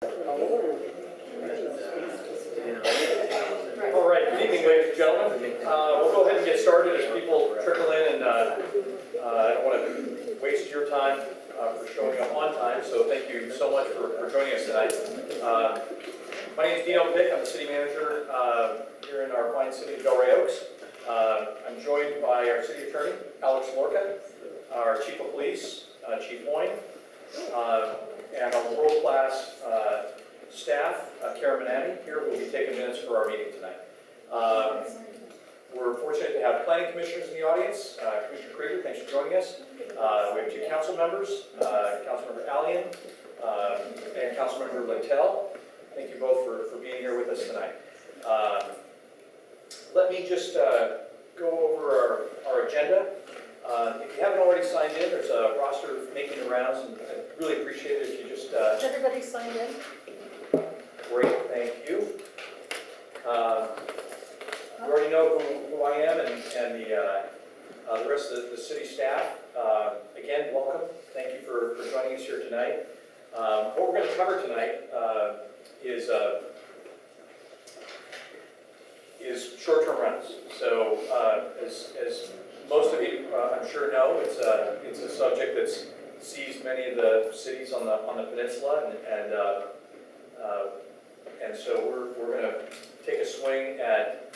All right, good evening, ladies and gentlemen. We'll go ahead and get started as people trickle in, and I don't want to waste your time for showing up on time, so thank you so much for joining us tonight. My name is Dino Pick. I'm the city manager here in our fine city of Delray Oaks. I'm joined by our city attorney, Alex Lorca, our chief of police, Chief Hoyne, and our world-class staff, Karen Manani, here who will be taking minutes for our meeting tonight. We're fortunate to have planning commissioners in the audience. Commissioner Krieger, thanks for joining us. We have two council members, Councilmember Allian and Councilmember Littell. Thank you both for being here with us tonight. Let me just go over our agenda. If you haven't already signed in, there's a roster making the rounds, and I'd really appreciate it if you just... Is everybody signed in? Great, thank you. You already know who I am and the rest of the city staff. Again, welcome. Thank you for joining us here tonight. What we're going to cover tonight is short-term rentals. So as most of you, I'm sure know, it's a subject that's seized many of the cities on the peninsula, and so we're going to take a swing at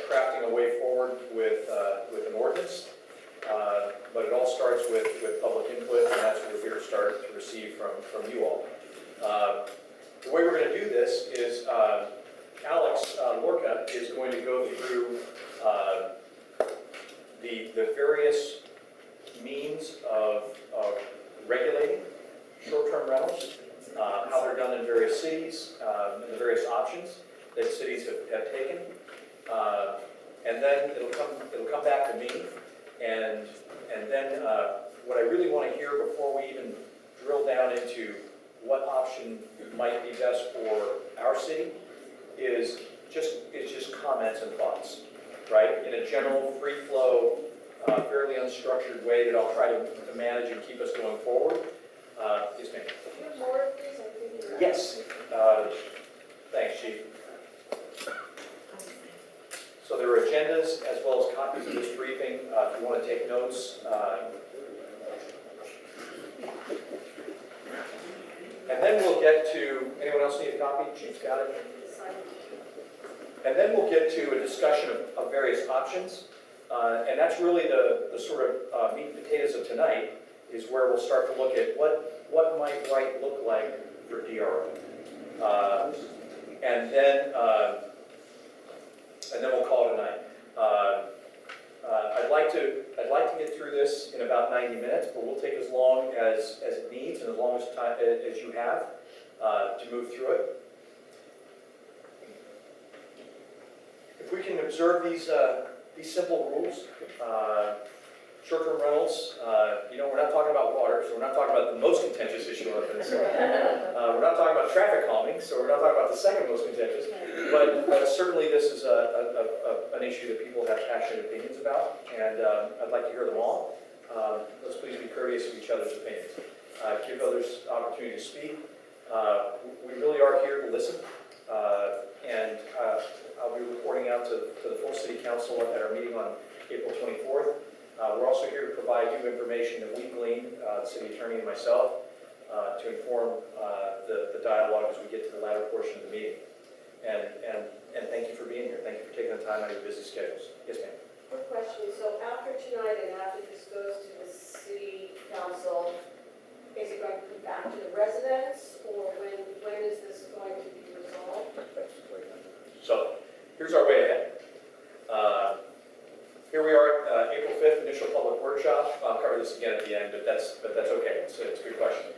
crafting a way forward with an ordinance. But it all starts with public input, and that's what we're here to start to receive from you all. The way we're going to do this is Alex Lorca is going to go through the various means of regulating short-term rentals, how they're done in various cities, and the various options that cities have taken. And then it'll come back to me, and then what I really want to hear before we even drill down into what option might be best for our city is just comments and thoughts, right? In a general, free-flow, fairly unstructured way that I'll try to manage and keep us going forward. Yes, ma'am. Do you have more, please? Yes. Thanks, Chief. So there are agendas as well as copies of this briefing if you want to take notes. And then we'll get to, anyone else need a copy? Chief's got it. And then we'll get to a discussion of various options. And that's really the sort of meat and potatoes of tonight, is where we'll start to look at what might right look like for DRO. And then we'll call it a night. I'd like to get through this in about 90 minutes, but we'll take as long as it needs and as long as time as you have to move through it. If we can observe these simple rules, short-term rentals, we're not talking about water, so we're not talking about the most contentious issue on the peninsula. We're not talking about traffic calming, so we're not talking about the second most contentious. But certainly this is an issue that people have passionate opinions about, and I'd like to hear them all. Let's please be courteous of each other's opinions. Give others opportunity to speak. We really are here to listen, and I'll be reporting out to the full City Council at our meeting on April 24th. We're also here to provide you information that we gleaned, the city attorney and myself, to inform the dialogue as we get to the latter portion of the meeting. And thank you for being here. Thank you for taking the time out of your busy schedules. Yes, ma'am. Quick question. So after tonight and after this goes to the city council, is it going to come back to the residents, or when is this going to be resolved? So here's our way ahead. Here we are at April 5th, initial public workshop. I'll cover this again at the end, but that's okay. It's a good question.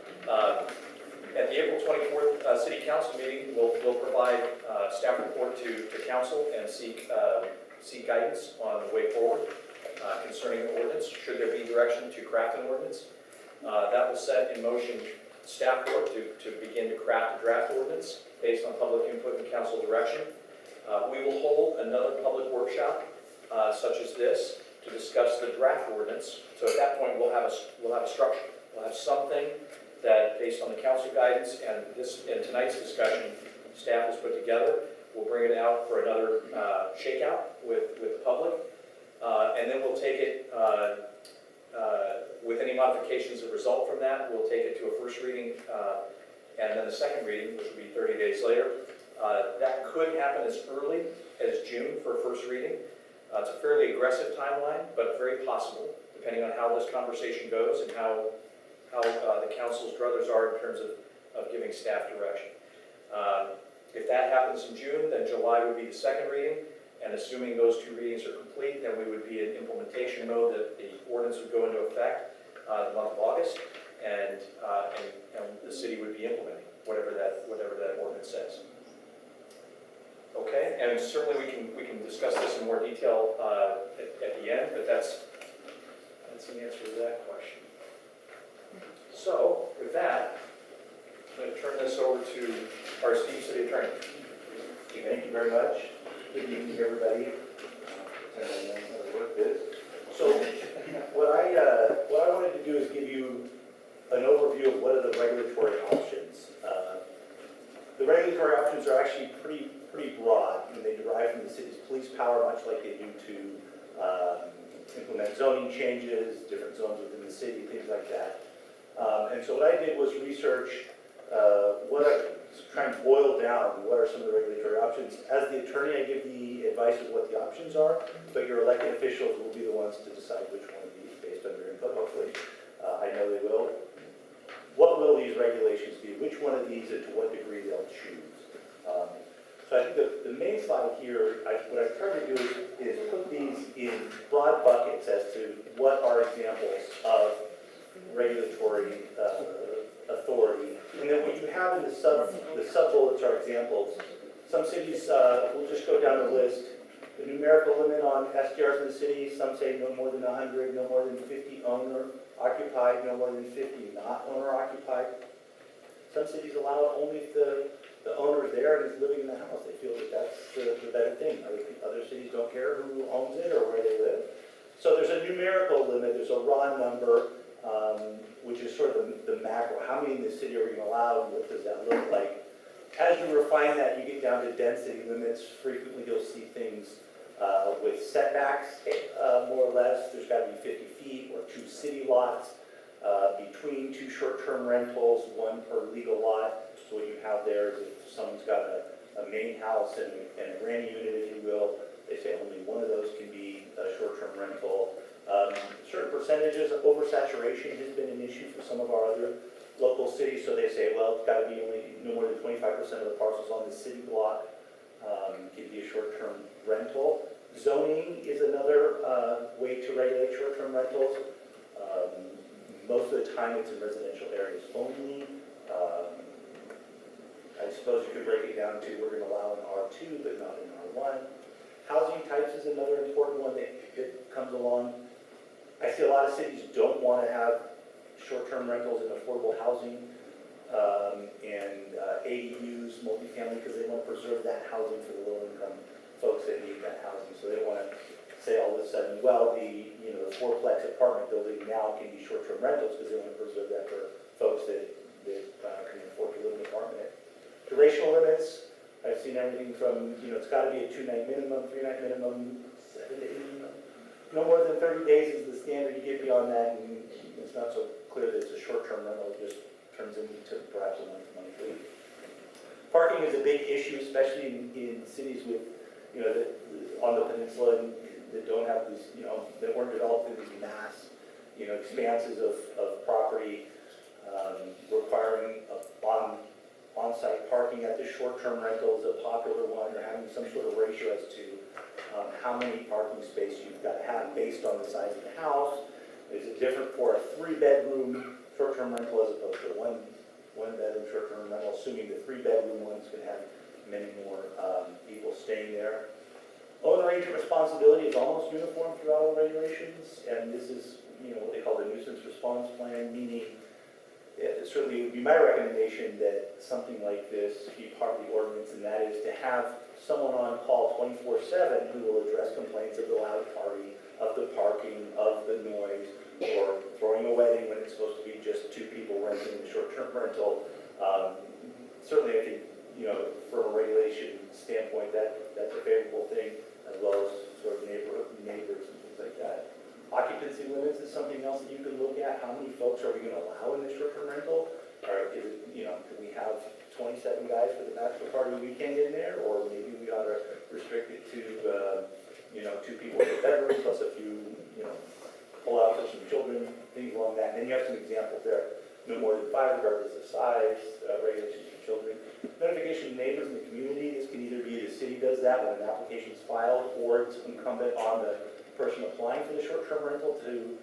At the April 24th City Council meeting, we'll provide staff report to council and seek guidance on the way forward concerning the ordinance. Should there be direction to craft an ordinance, that will set in motion staff work to begin to craft a draft ordinance based on public input and council direction. We will hold another public workshop such as this to discuss the draft ordinance. So at that point, we'll have a structure. We'll have something that based on the council guidance and tonight's discussion, staff has put together, we'll bring it out for another shakeout with the public. And then we'll take it, with any modifications that result from that, we'll take it to a first reading, and then the second reading, which will be 30 days later. That could happen as early as June for a first reading. It's a fairly aggressive timeline, but very possible, depending on how this conversation goes and how the council's druthers are in terms of giving staff direction. If that happens in June, then July would be the second reading, and assuming those two readings are complete, then we would be in implementation mode, that the ordinance would go into effect the month of August, and the city would be implementing whatever that ordinance says. Okay, and certainly we can discuss this in more detail at the end, but that's the answer to that question. So, with that, I'm going to turn this over to our esteemed city attorney. Thank you very much. Good evening, everybody. So, what I wanted to do is give you an overview of what are the regulatory options. The regulatory options are actually pretty broad, and they derive from the city's police power, much like they do to implement zoning changes, different zones within the city, things like that. And so what I did was research try and boil down what are some of the regulatory options. As the attorney, I give the advice of what the options are, but your elected officials will be the ones to decide which one of these, based on your input, hopefully. I know they will. What will these regulations be? Which one of these and to what degree they'll choose? So I think the main slide here, what I've tried to do is put these in broad buckets as to what are examples of regulatory authority. And then what you have in the sub-bullets are examples. Some cities, we'll just go down the list. The numerical limit on SDRs in the city, some say no more than 100, no more than 50 owner-occupied, no more than 50 not owner-occupied. Some cities allow it only if the owner is there and is living in the house. They feel that that's the better thing. Other cities don't care who owns it or where they live. So there's a numerical limit, there's a raw number, which is sort of the macro. How many in the city are we going to allow, and what does that look like? As you refine that, you get down to density limits. Frequently you'll see things with setbacks, more or less. There's got to be 50 feet or 2 city lots between 2 short-term rentals, 1 per legal lot. So what you have there is if someone's got a main house and a granny unit, if you will, they say only one of those can be a short-term rental. Certain percentages of oversaturation has been an issue for some of our other local cities, so they say, well, it's got to be only no more than 25% of the parcels on the city block can be a short-term rental. Zoning is another way to regulate short-term rentals. Most of the time it's in residential areas only. I suppose you could break it down to we're going to allow in R2 but not in R1. Housing types is another important one that comes along. I see a lot of cities don't want to have short-term rentals in affordable housing and ADUs, multifamily, because they want to preserve that housing for the low-income folks that need that housing. So they don't want to say all of a sudden, well, the fourplex apartment building now can be short-term rentals because they want to preserve that for folks that can afford to live in an apartment. Durational limits, I've seen everything from, it's got to be a 2-night minimum, 3-night minimum, 7 to 8 minimum. No more than 30 days is the standard. You get beyond that, and it's not so clear that it's a short-term rental. It just turns into perhaps a month-to-month lease. Parking is a big issue, especially in cities with, on the peninsula that don't have these, that weren't developed in these mass, expanses of property, requiring on-site parking at the short-term rental is a popular one, or having some sort of ratio as to how many parking spaces you've got to have based on the size of the house. Is it different for a 3-bedroom short-term rental as opposed to a one-bedroom short-term rental, assuming the 3-bedroom one's going to have many more people staying there. Owner agent responsibility is almost uniform throughout all regulations, and this is what they call the nuisance response plan, meaning it certainly would be my recommendation that something like this be part of the ordinance, and that is to have someone on call 24/7 who will address complaints of the loud party, of the parking, of the noise, or throwing a wedding when it's supposed to be just 2 people renting the short-term rental. Certainly, I think, from a regulation standpoint, that's a favorable thing, as well as sort of neighbors and things like that. Occupancy limits is something else that you can look at. How many folks are we going to allow in the short-term rental? Or is it, can we have 27 guys for the bachelor party weekend in there? Or maybe we ought to restrict it to, 2 people in the bedroom, plus a few, pull out for some children, things along that. And then you have some examples there. No more than 5 regardless of size, regulations for children. Notification to neighbors in the community. This can either be the city does that when an application is filed, or it's incumbent on the person applying for the short-term rental to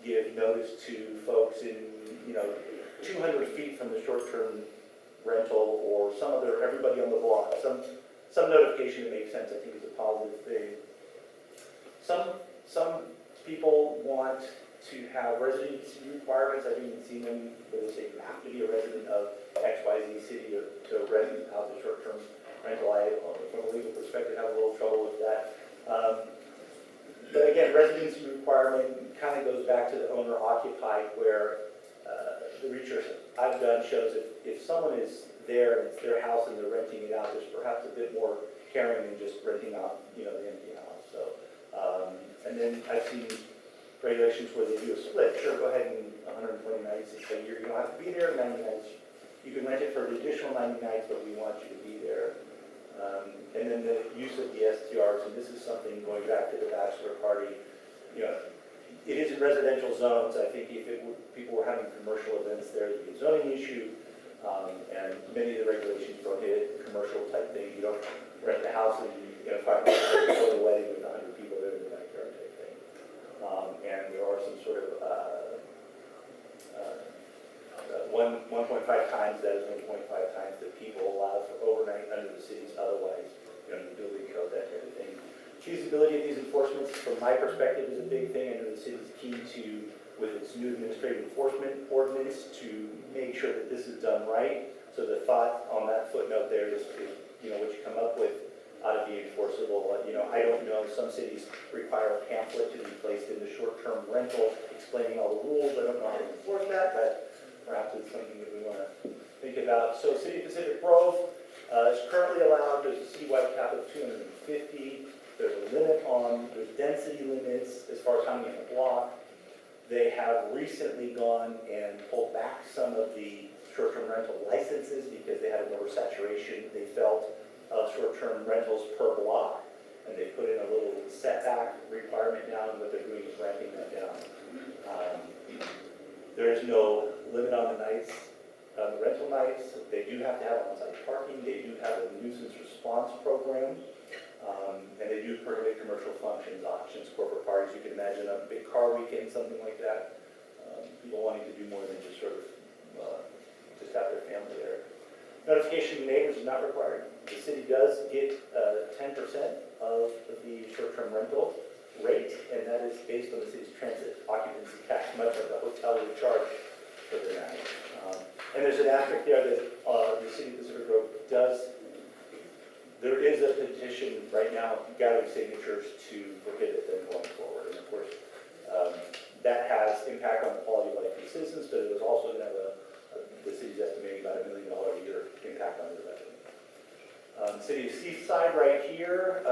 give notice to folks in, 200 feet from the short-term rental, or some other, everybody on the block. Some notification that makes sense, I think, is a positive thing. Some people want to have residency requirements. I've even seen them where they say you have to be a resident of XYZ city to rent out the short-term rental. I, from a legal perspective, have a little trouble with that. But again, residency requirement kind of goes back to the owner-occupied, where the research I've done shows if someone is there and it's their house and they're renting it out, there's perhaps a bit more caring than just renting out, the empty house. So, and then I've seen regulations where they do a split. Sure, go ahead and 120 nights a year. You don't have to be there 90 nights. You can rent it for an additional 90 nights, but we want you to be there. And then the use of the STRs, and this is something going back to the bachelor party. It is in residential zones. I think if people were having commercial events there, it'd be a zoning issue. And many of the regulations prohibit commercial type thing. You don't rent the house and 5 minutes before the wedding with 100 people there in the backyard type thing. And there are some sort of 1.5 times, that is 1.5 times that people allow for overnight under the city's otherwise, the building code, that type of thing. Feasibility of these enforcements, from my perspective, is a big thing. I know the city's keen to, with its new administrative enforcement ordinance, to make sure that this is done right. So the thought on that footnote there is what you come up with ought to be enforceable. I don't know, some cities require a pamphlet to be placed in the short-term rental explaining all the rules. I don't know how to enforce that, but perhaps it's something that we want to think about. So City Pacific Grove is currently allowed. There's a citywide cap of 250. There's a limit there's density limits as far as how many in a block. They have recently gone and pulled back some of the short-term rental licenses because they had an oversaturation, they felt, of short-term rentals per block. And they put in a little setback requirement now, and what they're doing is ramping that down. There is no limit on the nights, the rental nights. They do have to have on-site parking. They do have a nuisance response program. And they do prohibit commercial functions, auctions, corporate parties. You can imagine a big car weekend, something like that. People wanting to do more than just sort of just have their family there. Notification to neighbors is not required. The city does get 10% of the short-term rental rate, and that is based on the city's transit occupancy tax, much of the hotel would charge for the night. And there's an aspect there that the City of Pacific Grove does. There is a petition right now gathering signatures to prohibit them going forward. And of course, that has impact on the quality of life of the citizens, but it was also going to have the city's estimating about $1 million a year impact on their revenue. City of Seaside right here,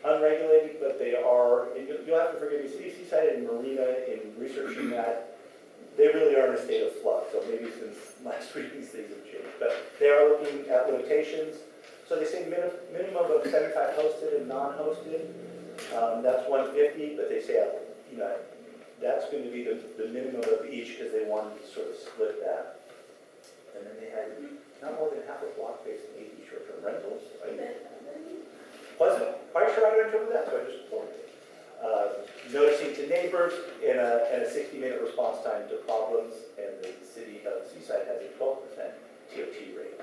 unregulated, but they are, and you'll have to forgive me, City of Seaside and Marina, in researching that, they really are in a state of flux. So maybe since last week these things have changed, but they are looking at limitations. So they say minimum of 75 hosted and non-hosted. That's 150, but they say, that's going to be the minimum of each because they wanted to sort of split that. And then they had not more than half a block based on 80 short-term rentals. Wasn't quite sure how to interpret that, so I just reported it. Noticing to neighbors and a 60-minute response time to problems, and the city of Seaside has a 12% TOT rate.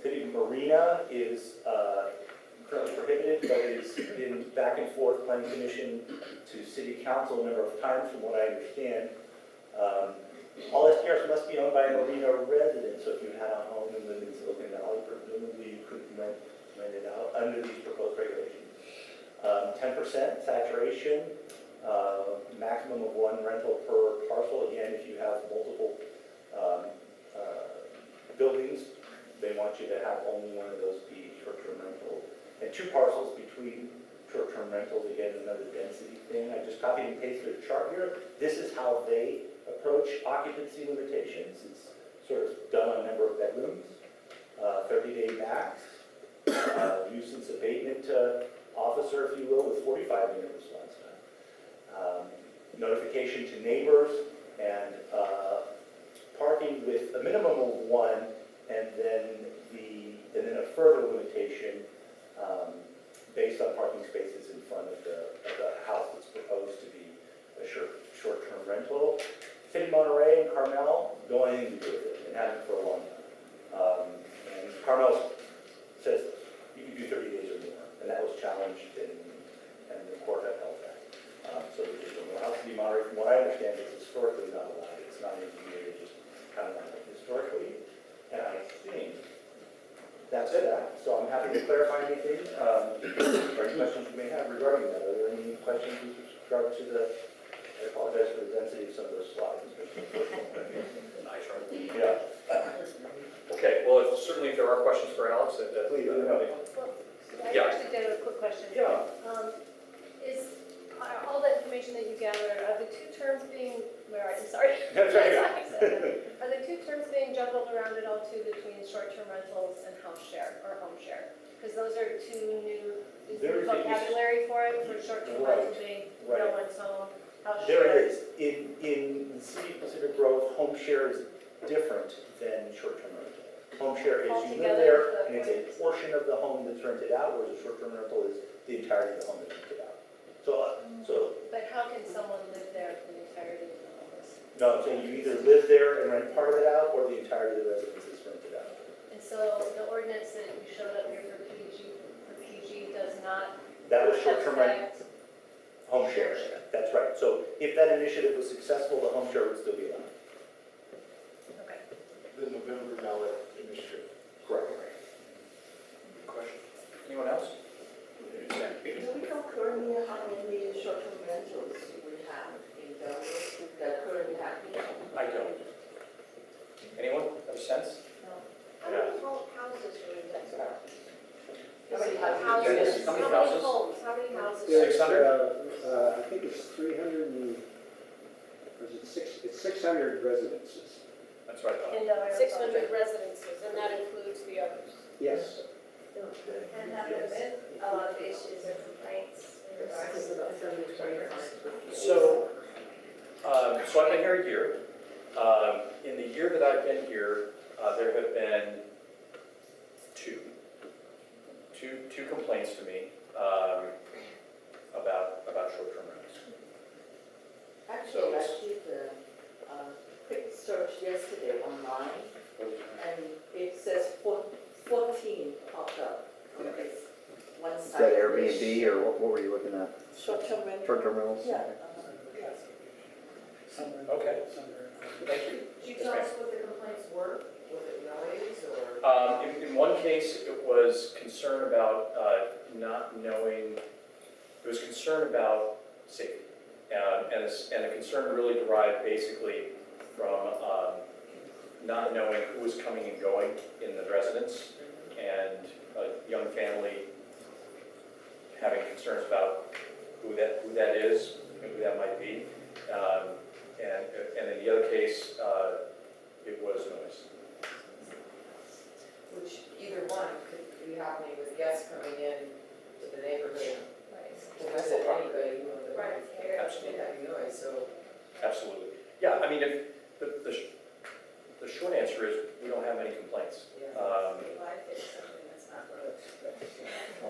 City of Marina is currently prohibited, but it's been back and forth, planning commission to city council a number of times, from what I understand. All STRs must be owned by a Marina resident, so if you had a home and lived in Silicon Valley, presumably you couldn't rent it out under these proposed regulations. 10% saturation, maximum of 1 rental per parcel. Again, if you have multiple buildings, they want you to have only one of those be short-term rental. And 2 parcels between short-term rentals, again, another density thing. I just copied and pasted a chart here. This is how they approach occupancy limitations. It's sort of done on number of bedrooms, 30-day max, nuisance abatement officer, if you will, with 45-minute response time. Notification to neighbors, and parking with a minimum of 1, and then a further limitation based on parking spaces in front of the house that's proposed to be a short-term rental. City of Monterey and Carmel don't have anything to do with it, and haven't for a long time. And Carmel says you can do 30 days or more, and that was challenged, and the court upheld that. So we just don't know how City of Monterey, from what I understand, is historically not allowed. It's not engineered, it's just kind of like historically. And I think that's that. So I'm happy to clarify anything, or any questions you may have regarding that. Are there any questions with regard to I apologize for the density of some of those slides. Nice, right? Yeah. Okay, well, certainly if there are questions for Alex, Please, let me know. I Yeah. actually did have a quick question. Yeah. Are all the information that you gathered, are the 2 terms being, where are you, sorry? That's right. Are the 2 terms being juggled around at all too between short-term rentals and house share, or home share? Because those are 2 new There is a- vocabulary for it, for short-term Right, rental being right. no one's home, house There share. it is. In the city of Pacific Grove, home share is different than short-term rental. Home share is you live Altogether, there, but and it's a portion of the home that's rented out, whereas a short-term rental is the entirety of the home that's rented out. So, But how can someone live there for the entirety of the home? no, I'm saying you either live there and rent part of it out, or the entirety of the residence is rented out. And so the ordinance that you showed up here for PG does not That was short-term rental, affect home share. That's right. So if that initiative was successful, the home share would still be allowed. Okay. The November ballot initiative. Correct. Question? Anyone else? Do we know currently how many short-term rentals we have in Delaware that currently happening? I don't. Anyone have a sense? How many houses are in that? How many houses? Houses, How how many many houses? homes, how many houses? Six. 600? I think it's 300 and, or is it it's 600 residences. That's right. In Delaware. 600 residences, and that includes the others. Yes. And have there been a lot of issues or complaints in regards to those? So I've been here a year. In the year that I've been here, there have been two complaints to me about short-term rentals. Actually, I did a quick search yesterday online, and it says 14 popped up. It's one Is side. that Airbnb or what were you looking at? Short-term rental? Short-term rentals? Yeah. Okay. Thank you. Could you tell us what the complaints were? Was it noise or? In one case, it was concern about not knowing, it was concern about safety. And the concern really derived basically from not knowing who was coming and going in the residence, and a young family having concerns about who that is and who that might be. And in the other case, it was noise. Which either one could be happening with guests coming in to the neighborhood. To visit anybody, Right. Absolutely. having noise, so. Absolutely. Yeah, I mean, if, the short answer is, we don't have any complaints.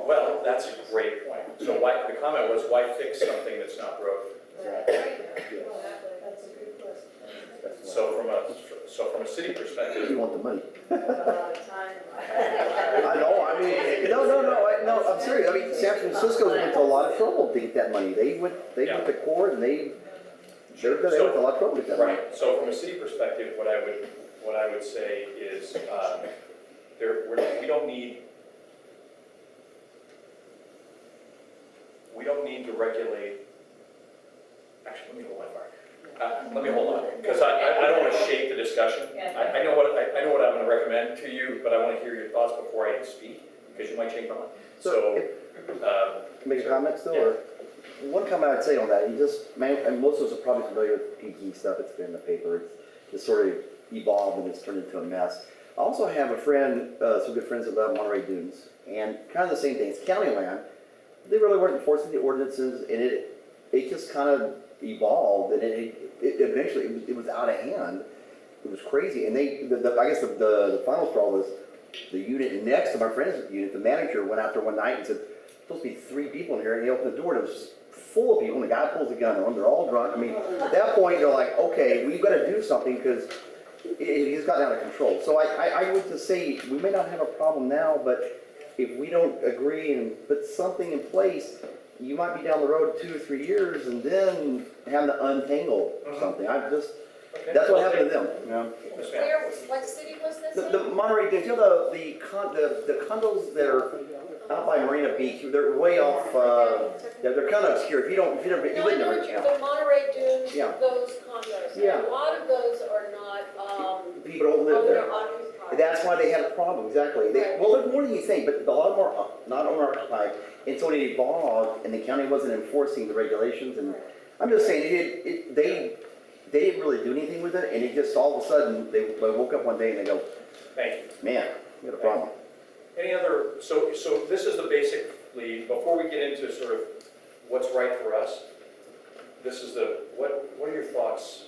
Well, that's a great point. So the comment was, why fix something that's not broken? That's a good question. So from a city perspective, You want the money. A lot of time. I know, I mean, no, I'm serious. I mean, San Francisco went to a lot of trouble to get that money. They went to court and they went to a lot of trouble to get that money. right, so from a city perspective, what I would say is, we don't need to regulate, actually, let me hold my fire. Let me hold on, because I don't want to to shape the discussion. I know what I'm gonna recommend to you, but I wanna hear your thoughts before I speak, because you might change my mind. So, Make a comment still, or? One comment I'd say on that, you just, man, and most of us are probably familiar with PG stuff, it's been in the paper, it's sort of evolved and it's turned into a mess. I also have a friend, some good friends that live in Monterey Dunes, and kind of the same thing, it's county land. They really weren't enforcing the ordinances, and it just kind of evolved, and it eventually, it was out of hand. It was crazy, and I guess the final straw was the unit next to my friend's unit, the manager went out there one night and said, supposed to be 3 people in here, and he opened the door, and it was full of people, and the guy pulls a gun on them, they're all drunk. I mean, at that point, they're like, okay, we've got to do something, because he's gotten out of control. So I would just say, we may not have a problem now, but if we don't agree and put something in place, you might be down the road 2 or 3 years, and then having to untangle something. That's what happened to them, you know? Yes, ma'am. Where, what city was this in? The Monterey, Dunes, you know, the condos that are out by Marina Beach, they're way off, they're kind of obscure. If you No, I wouldn't know never, what you, the Monterey Dunes, Yeah. those condos. Yeah. A lot of those are not, people don't live owner there. occupied. That's why they had a problem, exactly. Well, there's more than you think, but a lot of them are not owner occupied. And so it evolved, and the county wasn't enforcing the regulations, and I'm just saying, they didn't really do anything with it, and it just all of a sudden, they woke up one day and they go, Thank you. man, we got a problem. Any other, so this is the basically, before we get into sort of what's right for us, this is what are your thoughts?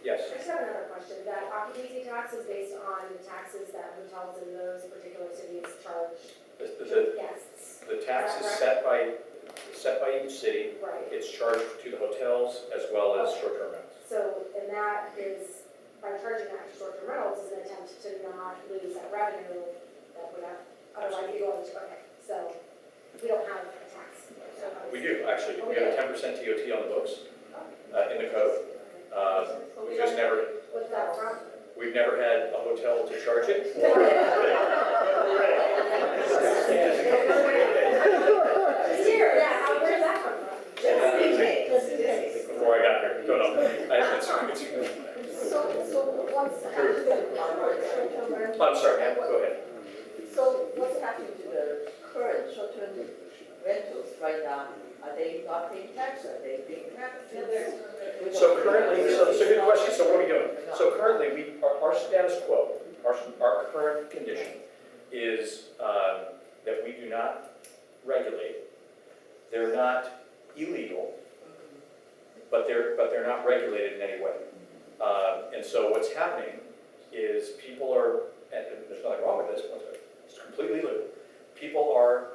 Yes? I just have another question. That occupancy tax is based on the taxes that hotels in those particular cities charge guests. The tax is set by each city. Right. It's charged to the hotels as well as short-term rentals. So, and that is, by charging that to short-term rentals, is an attempt to not lose that revenue that would have otherwise be going to, okay, so we don't have a tax. We do, actually. We have a 10% TOT on the books in the code. We just never, What's that from? we've never had a hotel to charge it. Here, yeah, where's that come from? Before I got here, don't know. So what's happening? I'm sorry, ma'am, go ahead. So what's happening to the current short-term rentals right now? Are they not paying tax? Are they paying taxes? So currently, so it's a good question, so what are we doing? So currently, our status quo, our current condition is that we do not regulate. They're not illegal, but they're not regulated in any way. And so what's happening is people are, and there's nothing wrong with this, it's completely legal. People are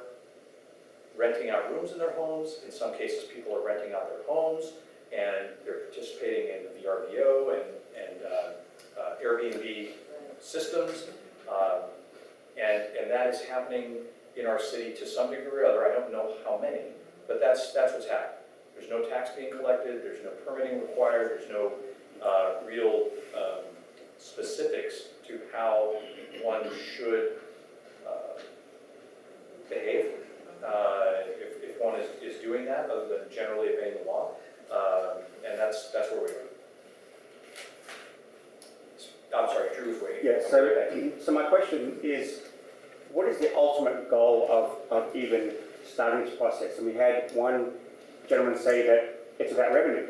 renting out rooms in their homes. In some cases, people are renting out their homes, and they're participating in the VRBO and Airbnb systems. And that is happening in our city to some degree or other. I don't know how many, but that's what's happening. There's no tax being collected, there's no permitting required, there's no real specifics to how one should behave if one is doing that, other than generally obeying the law. And that's where we are. I'm sorry, Drew was waiting. Yeah, so my question is, what is the ultimate goal of even starting this process? And we had one gentleman say that it's about revenue.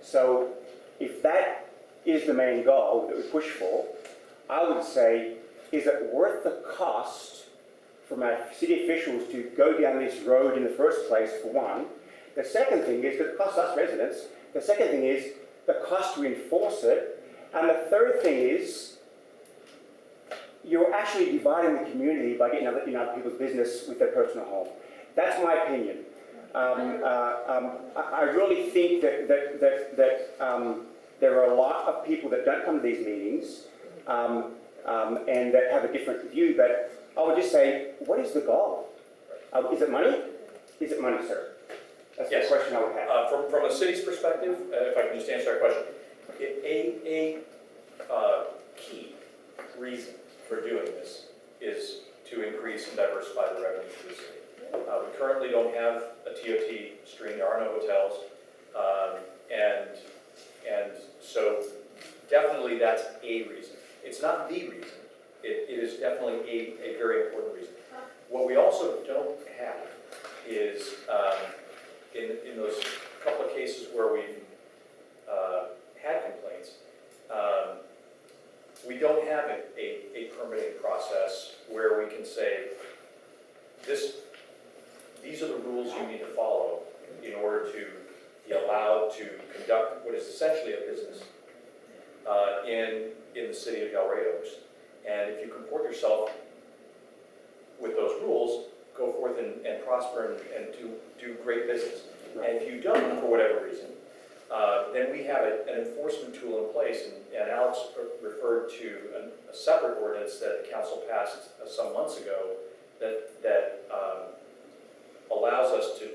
So if that is the main goal that we push for, I would say, is it worth the cost from our city officials to go down this road in the first place, for one? The second thing is, because it costs us residents, the second thing is the cost to enforce it. And the third thing is, you're actually dividing the community by getting in other people's business with their personal home. That's my opinion. I really think that there are a lot of people that don't come to these meetings and that have a different view, but I would just say, what is the goal? Is it money? Is it money, sir? That's Yes. the question I would have. From a city's perspective, if I can just answer that question, a key reason for doing this is to increase and diversify the revenues of the city. We currently don't have a TOT stream, there are no hotels, and so definitely that's a reason. It's not the reason. It is definitely a very important reason. What we also don't have is, in those couple of cases where we've had complaints, we don't have a permitting process where we can say, these are the rules you need to follow in order to be allowed to conduct what is essentially a business in the city of Del Rey Oaks. And if you comport yourself with those rules, go forth and prosper and do great business. And if you don't, for whatever reason, then we have an enforcement tool in place, and Alex referred to a separate ordinance that the council passed some months ago that allows us to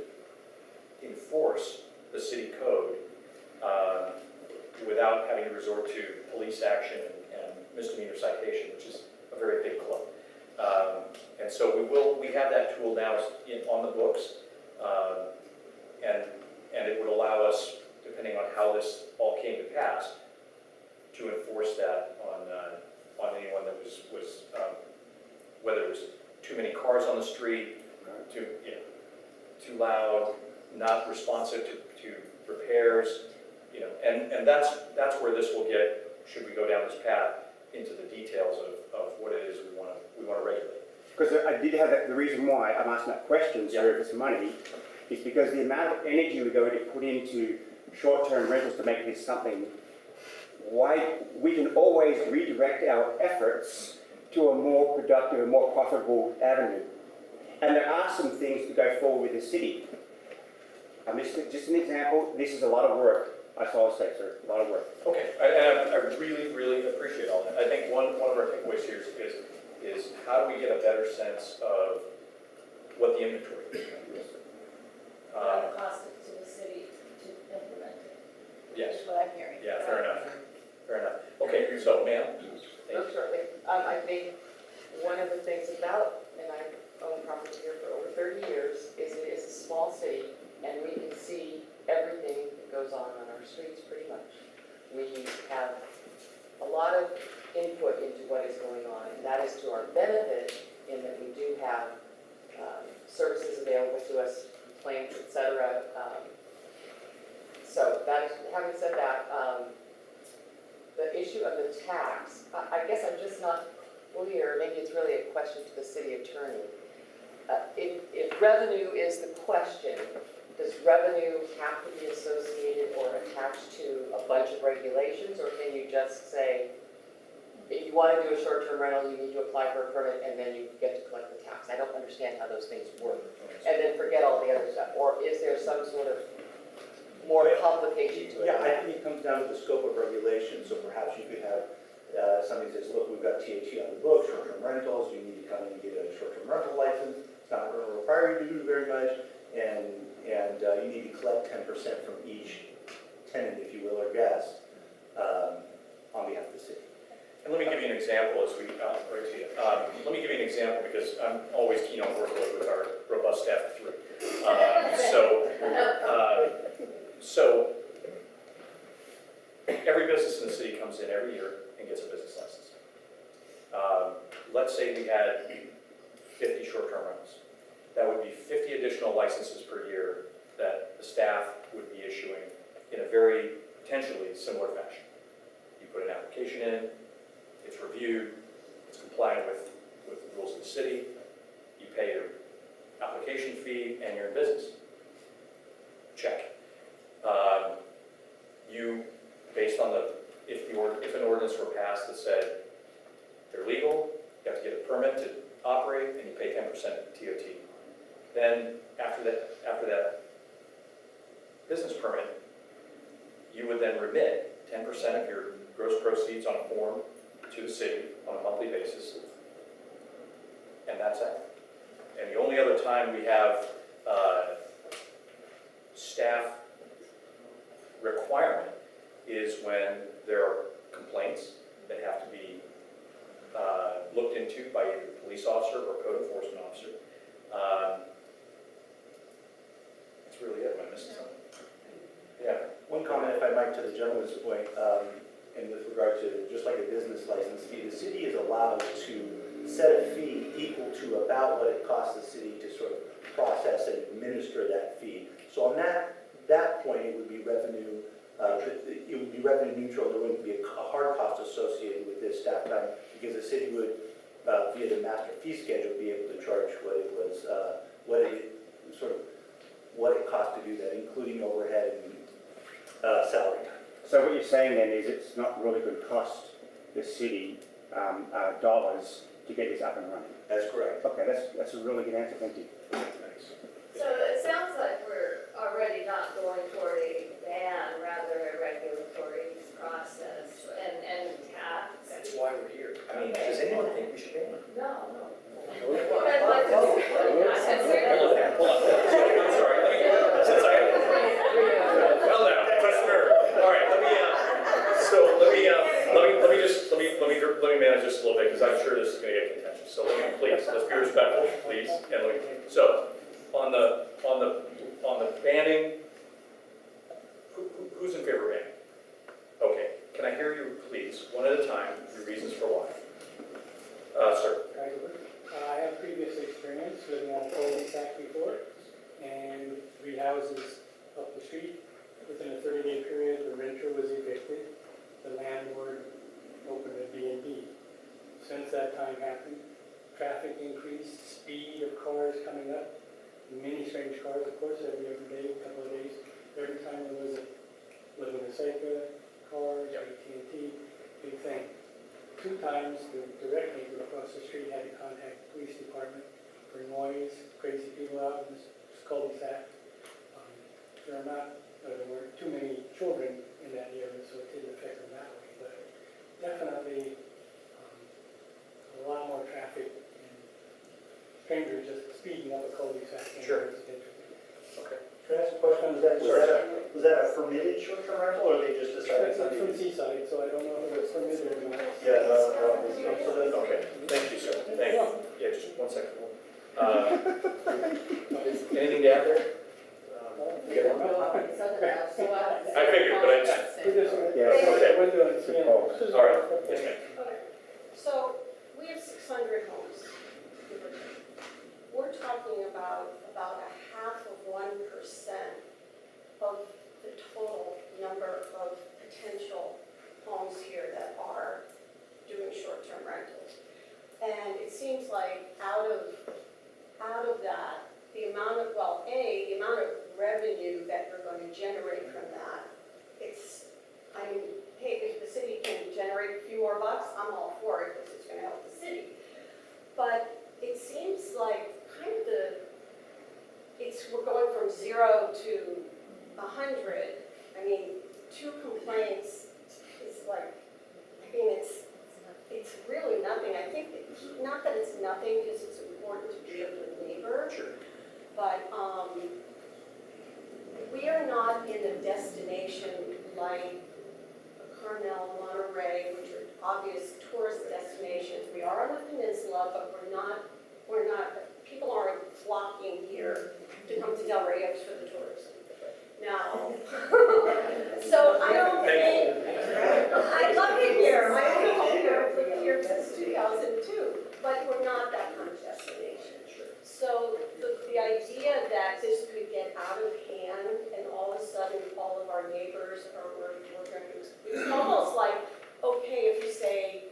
enforce the city code without having to resort to police action and misdemeanor citation, which is a very big club. And so we have that tool now on the books, and it would allow us, depending on how this all came to pass, to enforce that on anyone that was whether it was too many cars on the street, too loud, not responsive to repairs, and that's where this will get, should we go down this path, into the details of what it is we want to regulate. Because I did have the reason why I'm asking that question, sir, if it's money, is because the amount of energy we're going to put into short-term rentals to make this something, why we can always redirect our efforts to a more productive and more profitable avenue. And there are some things to go forward with the city. Just an example, this is a lot of work. That's all I'll say, sir, a lot of work. Okay, and I really, really appreciate all that. I think one of our takeaways here is how do we get a better sense of what the inventory is? What it costs to the city to implement it. Yes. Is what I'm hearing. Yeah, fair enough. Fair enough. Okay, so ma'am? Real shortly, I think one of the things about, and I've owned property here for over 30 years, is it is a small city, and we can see everything that goes on our streets pretty much. We have a lot of input into what is going on, and that is to our benefit in that we do have services available to us, complaints, etc. So that, having said that, the issue of the tax, I guess I'm just not clear, maybe it's really a question to the city attorney. If revenue is the question, does revenue have to be associated or attached to a bunch of regulations, or can you just say, if you want to do a short-term rental, you need to apply for a permit and then you get to collect the tax? I don't understand how those things work. And then forget all the other stuff. Or is there some sort of more complication to it? Yeah, I think it comes down to the scope of regulation. So perhaps you could have somebody says, look, we've got THE on the books, short-term rentals, you need to come in and get a short-term rental license. It's not going to require you to do very much, and you need to collect 10% from each tenant, if you will, or guest, on behalf of the city. And let me give you an example as we, right to you. Let me give you an example because I'm always keen on workload with our robust staff of 3. So every business in the city comes in every year and gets a business license. Let's say we had 50 short-term rentals. That would be 50 additional licenses per year that the staff would be issuing in a very potentially similar fashion. You put an application in, it's reviewed, it's compliant with the rules of the city, you pay your application fee, and you're in business. Check. You, based on if an ordinance were passed that said they're legal, you have to get a permit to operate, and you pay 10% TOT. Then after that business permit, you would then remit 10% of your gross proceeds on a form to the city on a monthly basis, and that's it. And the only other time we have staff requirement is when there are complaints that have to be looked into by either the police officer or code enforcement officer. That's really it. Am I missing something? Yeah. One comment, if I might, to the gentleman's point. and with regard to, just like a business license fee, the city is allowed to set a fee equal to about what it costs the city to sort of process and administer that fee. So on that point, it would be revenue, neutral. There wouldn't be a hard cost associated with this staff time, because the city would, via the master fee schedule, be able to charge what it was, what it cost to do that, including overhead and salary time. So what you're saying then is it's not really going to cost the city dollars to get this up and running? That's correct. Okay, that's a really good answer, thank you. Thanks. So it sounds like we're already not going toward a ban, rather a regulatory process and tax. That's why we're here. I mean, does anyone think we should ban it? No. Hold on, hold on. I'm sorry, since well now, touch nerve. All right, let me manage this a little bit, because I'm sure this is gonna get contentious. So let's be respectful, please, and so, on the banning, who's in favor of banning? Okay, can I hear you, please, one at a time, your reasons for why? Sir. I have previous experience living on a cul-de-sac before, and 3 houses up the street. Within a 30-day period, the renter was evicted. The landlord opened a B&B. Since that time happened, traffic increased, speed of cars coming up, many strange cars, of course, every day, couple of days. Every time there was a Laguna Seca, cars, AT&T, big thing. 2 times, the direct neighbor across the street had to contact the police department for noise, crazy people out in this cul-de-sac. There weren't too many children in that area, so it didn't affect them that way. But definitely a lot more traffic and strangers just speeding up a cul-de-sac. Sure. Okay. Can I ask a question? Was that a permitted short-term rental, or they just decided It's from Seaside, so I don't know if it's permitted or not. Yeah, no. Okay, thank you, sir. Thank you. Yeah, just 1 second. Anything to add there? You got one? I figured, but I just, Yeah. all right, yes, ma'am. Okay, so we have 600 homes. We're talking about a half of 1% of the total number of potential homes here that are doing short-term rentals. And it seems like out of that, the amount of revenue that we're going to generate from that, hey, if the city can generate a few more bucks, I'm all for it, because it's going to help the city. But it seems like we're going from 0 to 100. I mean, 2 complaints is like, it's really nothing. I think, not that it's nothing, because it's important to be a good neighbor. Sure. But we are not in a destination like Carmel, Monterey, which are obvious tourist destinations. We are on the peninsula, but we're not, people aren't flocking here to come to Del Rio for the tourism. No. So I don't think, I love it here. I only have lived here since 2002, but we're not that kind of destination. So the idea that this could get out of hand and all of a sudden all of our neighbors we're going to, it's almost like, okay, if you say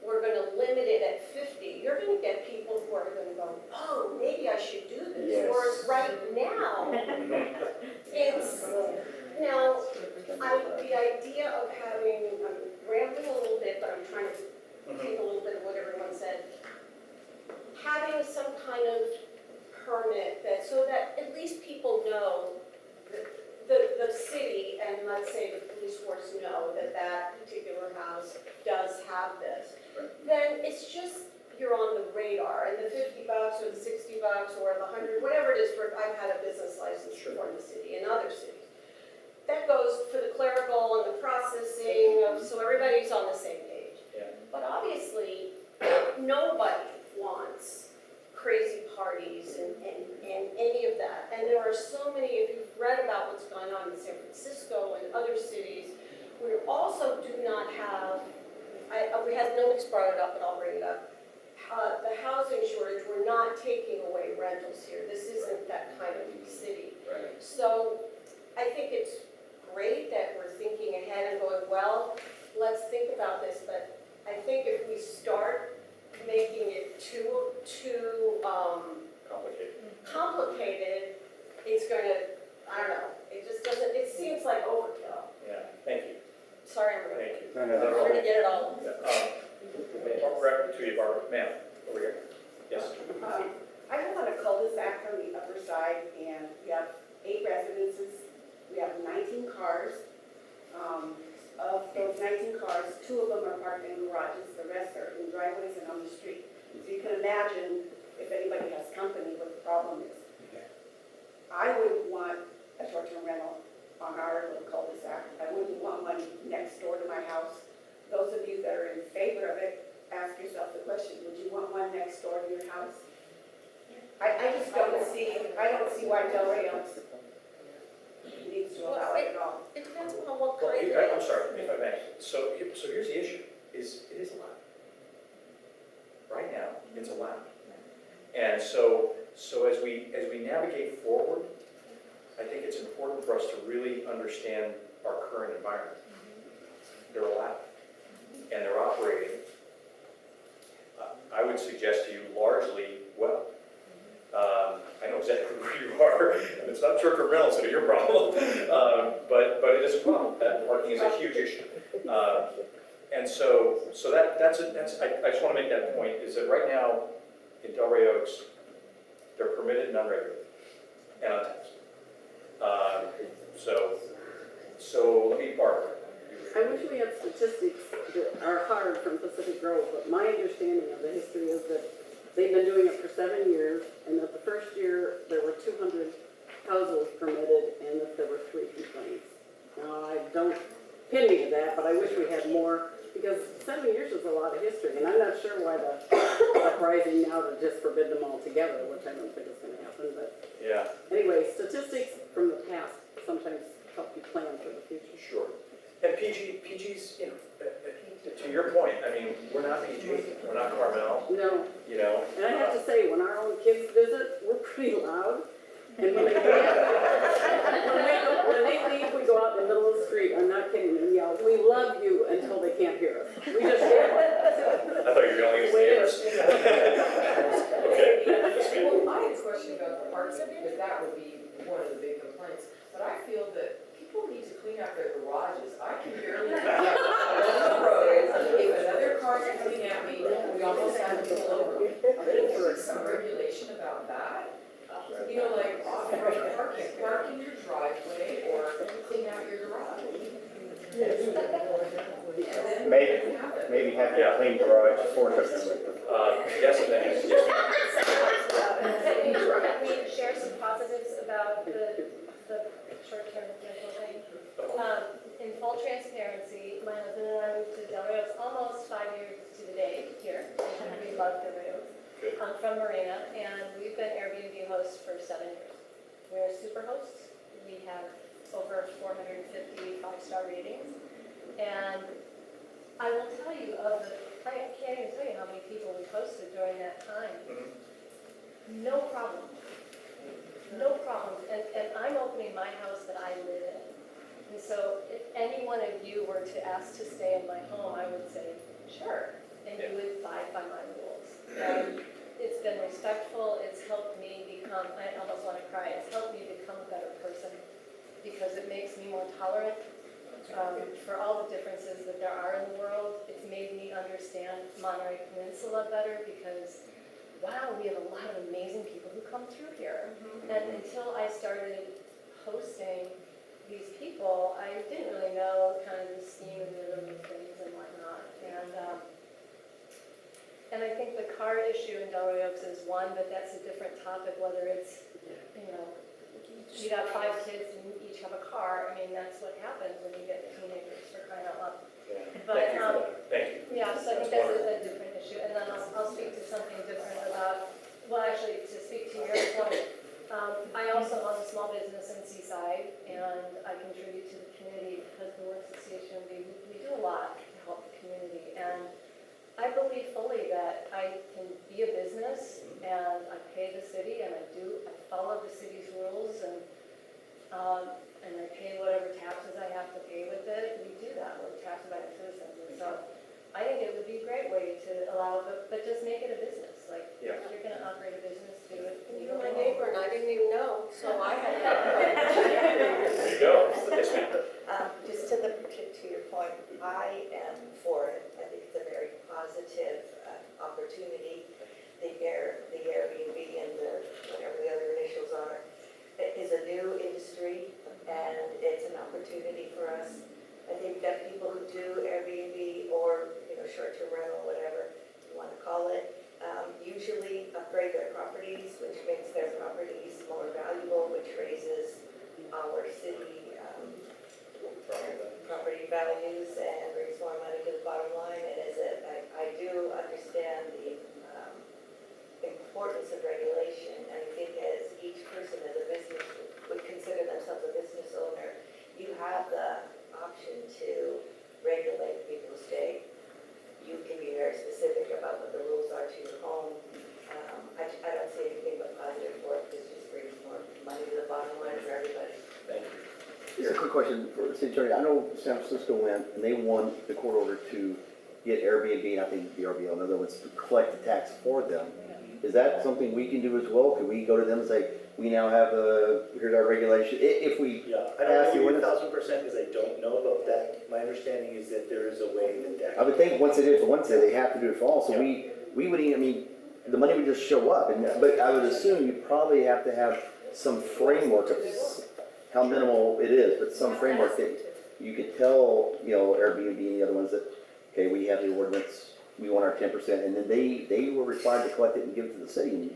we're going to limit it at 50, you're going to get people who are going to go, oh, maybe I should do this. Yes. Whereas right now, the idea of having, I'm rambling a little bit, but I'm trying to take a little bit of what everyone said. Having some kind of permit so that at least people know, the city and let's say the police force know that particular house does have this, then it's just, you're on the radar, and the $50 or the $60 or the 100, whatever it is I've had a business license for the city and other cities. That goes for the clerical and the processing, so everybody's on the same page. Yeah. But obviously, nobody wants crazy parties and any of that. And there are so many, if you've read about what's going on in San Francisco and other cities, we also do not nobody's brought it up, but I'll bring it up. The housing shortage, we're not taking away rentals here. This isn't that kind of city. Right. So I think it's great that we're thinking ahead and going, well, let's think about this, but I think if we start making it too Complicated. complicated, it's going to, I don't know, it just doesn't, it seems like overkill. Yeah, thank you, Sorry, I'm going thank you. No, no, to, no. we're going to get it all. Right to you, Barbara, ma'am, over here. Yes. I live on a cul-de-sac from the upper side, and we have 8 residences. We have 19 cars. Of those 19 cars, 2 of them are parked in garages, the rest are in driveways and on the street. So you can imagine if anybody has company, what the problem is. I wouldn't want a short-term rental on our little cul-de-sac. I wouldn't want one next door to my house. Those of you that are in favor of it, ask yourself the question, would you want one next door to your house? I just don't see why Del Rey needs to allow it at all. It depends on what Well, kind I'm of. sorry, if I may. So here's the issue, is it is allowed. Right now, it's allowed. And so as we navigate forward, I think it's important for us to really understand our current environment. They're allowed, and they're operating, I would suggest to you, largely well. I know exactly where you are, and it's not short-term rentals that are your problem, but it is a problem. Parking is a huge issue. And so that's I just want to make that point, is that right now, in Delray Oaks, they're permitted and unregulated, and untaxed. So let me, Barbara. I wish we had statistics that are hard from Pacific Grove, but my understanding of the history is that they've been doing it for 7 years, and that the first year there were 200 houses permitted, and that there were 3 complaints. Now, I don't pin me to that, but I wish we had more, because 7 years is a lot of history, and I'm not sure why the uprising now to just forbid them altogether, which I don't think is going to happen, but Yeah, anyway, statistics from the past sometimes help you plan for the future. sure. And PG's, you know, to your point, I mean, we're not PG, we're not Carmel, No, you know. and I have to say, when our own kids visit, we're pretty loud. And when they leave, we go out in the middle of the street, I'm not kidding, and yell, "We love you," until they can't hear us. We just yell. I thought you were yelling at the neighbors. Okay. Well, I had a question about the parking, because that would be one of the big complaints, but I feel that people need to clean up their garages. I can barely get on the road. If another car's coming at me, we almost have to pull over. I think there is some regulation about that. You know, like off-road parking, park in your driveway or clean out your garage. And then Maybe have a clean garage for them. Yes, thanks. Yes. We share some positives about the short-term rental thing. In full transparency, my husband and I moved to Del Rey Oaks almost 5 years to the day here. We love Del Rey Oaks. I'm from Marina, and we've been Airbnb hosts for 7 years. We're super hosts. We have over 450 5-star ratings. And I will tell you, I can't even tell you how many people we hosted during that time. No problem. No problem. And I'm opening my house that I live in. And so if any one of you were to ask to stay in my home, I would say, sure. And you would abide by my rules. And it's been respectful. It's helped me become, I almost want to cry, it's helped me become a better person because it makes me more tolerant for all the differences that there are in the world. It's made me understand Monterey Peninsula better because, wow, we have a lot of amazing people who come through here. And until I started hosting these people, I didn't really know kind of the scheme and rhythm of things and whatnot. And I think the car issue in Del Rey Oaks is one, but that's a different topic, whether it's, you know, you got 5 kids and you each have a car. I mean, that's what happens when you get teenagers, for crying out loud. But, Thank you for that. Thank you. yeah, so I think that's a different issue. And then I'll speak to something different about, well, actually, to speak to your point, I also own a small business in Seaside, and I contribute to the community because the Work Association, we do a lot to help the community. And I am for it. I think it's a very positive opportunity. The Airbnb and whatever the other initials are, it is a new industry and it's an opportunity for us. I think that people who do Airbnb or, short-term rental, whatever you want to call it, usually upgrade their properties, which makes their properties more valuable, which raises our city property values and brings more money to the bottom line. And I do understand the importance of regulation. And I think as each person as a business would consider themselves a business owner, you have the option to regulate people's stay. You can be very specific about what the rules are to your home. I don't see anything but positive for it. This just brings more money to the bottom line for everybody. Thank you. Just a quick question for the city attorney. I know San Francisco went and they won the court order to get Airbnb, and I think VRBO and other ones to collect the tax for them. Is that something we can do as well? Can we go to them and say, we now have here's our regulation? If we Yeah, I pass don't the know ordinance. 1,000% because I don't know about that. My understanding is that there is a way that. I would think once they do it for one city, they have to do it for all. So we would, the money would just show up. But I would assume you probably have to have some framework of how minimal it is, but some framework that you could tell, Airbnb and the other ones that, okay, we have the ordinance, we want our 10%, and then they were required to collect it and give it to the city, and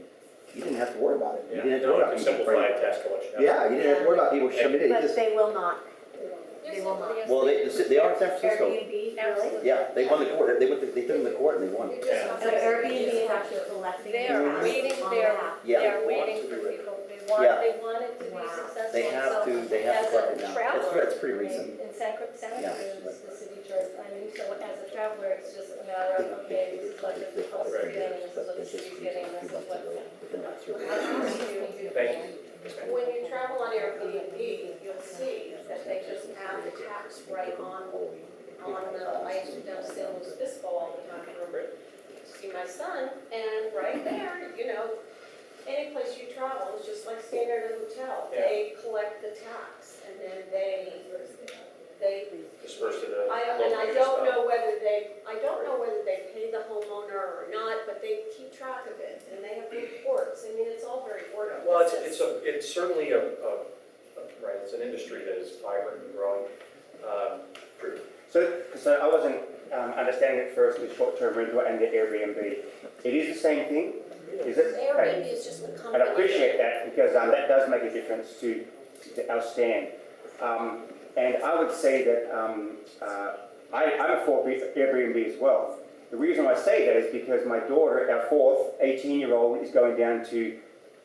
you didn't have to worry about it. You didn't have to worry about people. Simplified tax collection. Yeah, you didn't have to worry about people shoving it. But they will not. They will not. Well, they are in San Francisco. Airbnb, really? Yeah, they won the court. They took them to court and they won. So Airbnb is actually collecting. They are tax waiting, on they behalf. are waiting for people. They want it to be successful. They have to collect it now. As a traveler, It's pretty recent. in Santa Cruz, the city church, so as a traveler, it's just a matter of, okay, this is what the cost is getting, this is what the city's getting, this is what. Thank you. When you travel on Airbnb, you'll see that they just add the tax right on I used to go to San Luis Obispo all the time to see my son, and right there, any place you travel is just like staying at a hotel. Yeah. They collect the tax, and then they Dispersed to the. and I don't know whether they pay the homeowner or not, but they keep track of it, and they have reports. It's all very ordered. Well, it's certainly right, it's an industry that is vibrant and growing. True. So I wasn't understanding it first with short-term rental and the Airbnb. It is the same thing, is it? Airbnb is just the And company. I appreciate that because that does make a difference to our stand. And I would say that I'm a for Airbnb as well. The reason I say that is because my daughter, our fourth 18-year-old, is going down to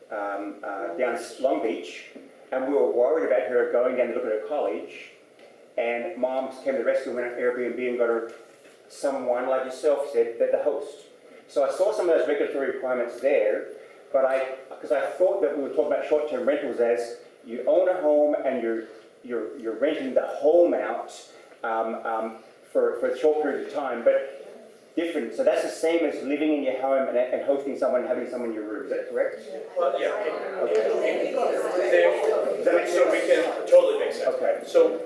down Long Beach, and we were worried about her going down to look at her college. And Mom came to the rescue, went on Airbnb and got her someone like yourself said, that the host. So I saw some of those regulatory requirements there, but because I thought that we were talking about short-term rentals as you own a home and you're renting the home out for a short period of time, but different. So that's the same as living in your home and hosting someone and having someone in your room. Is that correct? Well, yeah. Does that make sense? So we can, totally make sense. Okay. So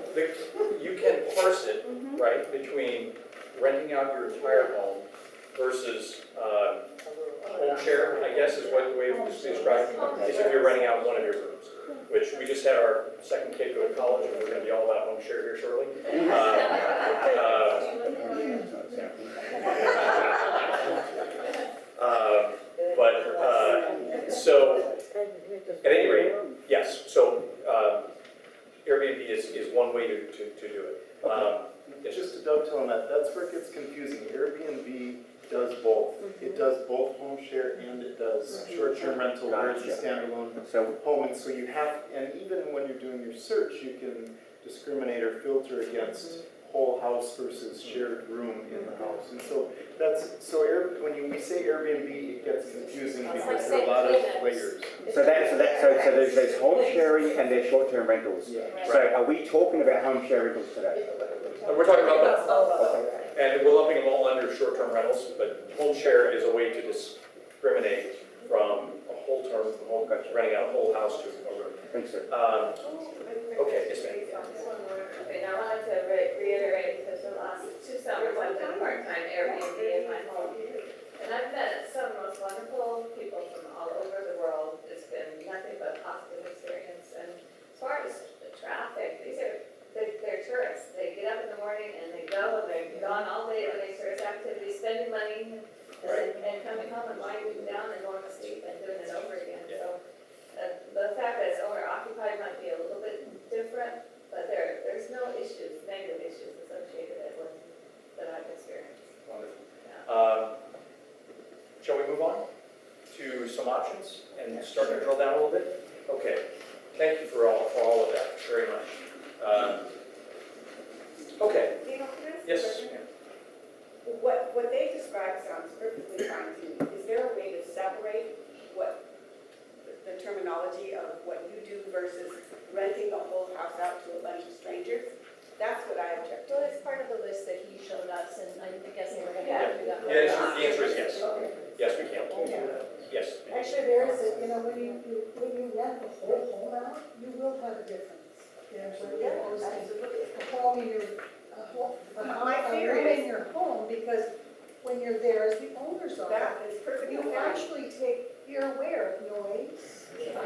you can parse it, right, between renting out your entire home versus home share, I guess is what the way it's described, is if you're renting out one of your rooms, which we just had our second kid go to college, and we're going to be all about home share here shortly. So at any rate, yes, so Airbnb is one way to do it. Just to dovetail on that, that's where it gets confusing. Airbnb does both. It does both home share and it does short-term rental, where it's a standalone home. And so you have, and even when you're doing your search, you can discriminate or filter against whole house versus shared room in the house. And so when we say Airbnb, it gets confusing because there are a lot of layers. So there's home sharing and there's short-term rentals. So are we talking about home share rentals today? We're talking about both. And we're lumping them all under short-term rentals, but home share is a way to discriminate from a whole term, renting out a whole house to a room. Thanks, sir. Okay, yes, ma'am. Okay, now I wanted to reiterate, because the last Airbnb in my home. And I've met some of the most wonderful people from all over the world. It's been nothing but positive experience. And as far as the traffic, they're tourists. They get up in the morning and they go and they're gone all day on these tourist activities, spending money and coming home and winding down and going to sleep and doing it over again. So the fact that it's owner occupied might be a little bit different, but there's no issues, negative issues associated with that I've experienced. Wonderful. Yeah. Shall we move on to some options and start to drill down a little bit? Okay, thank you for all of that, very much. Okay, You know, can I ask a yes. question? What they described sounds perfectly fine to me. Is there a way to separate what, the terminology of what you do versus renting the whole house out to a bunch of strangers? That's what I object to. Well, it's part of the list that he showed us, and I'm guessing we're gonna Yeah. have to do that. The answer is yes. Yes, we can. Yes. Actually, there is, when you rent the whole home out, you will have a difference. There's a home in your, My fear room is- in your home, because when you're there as the owners are, That is perfectly you fine. actually you're aware of noise. No,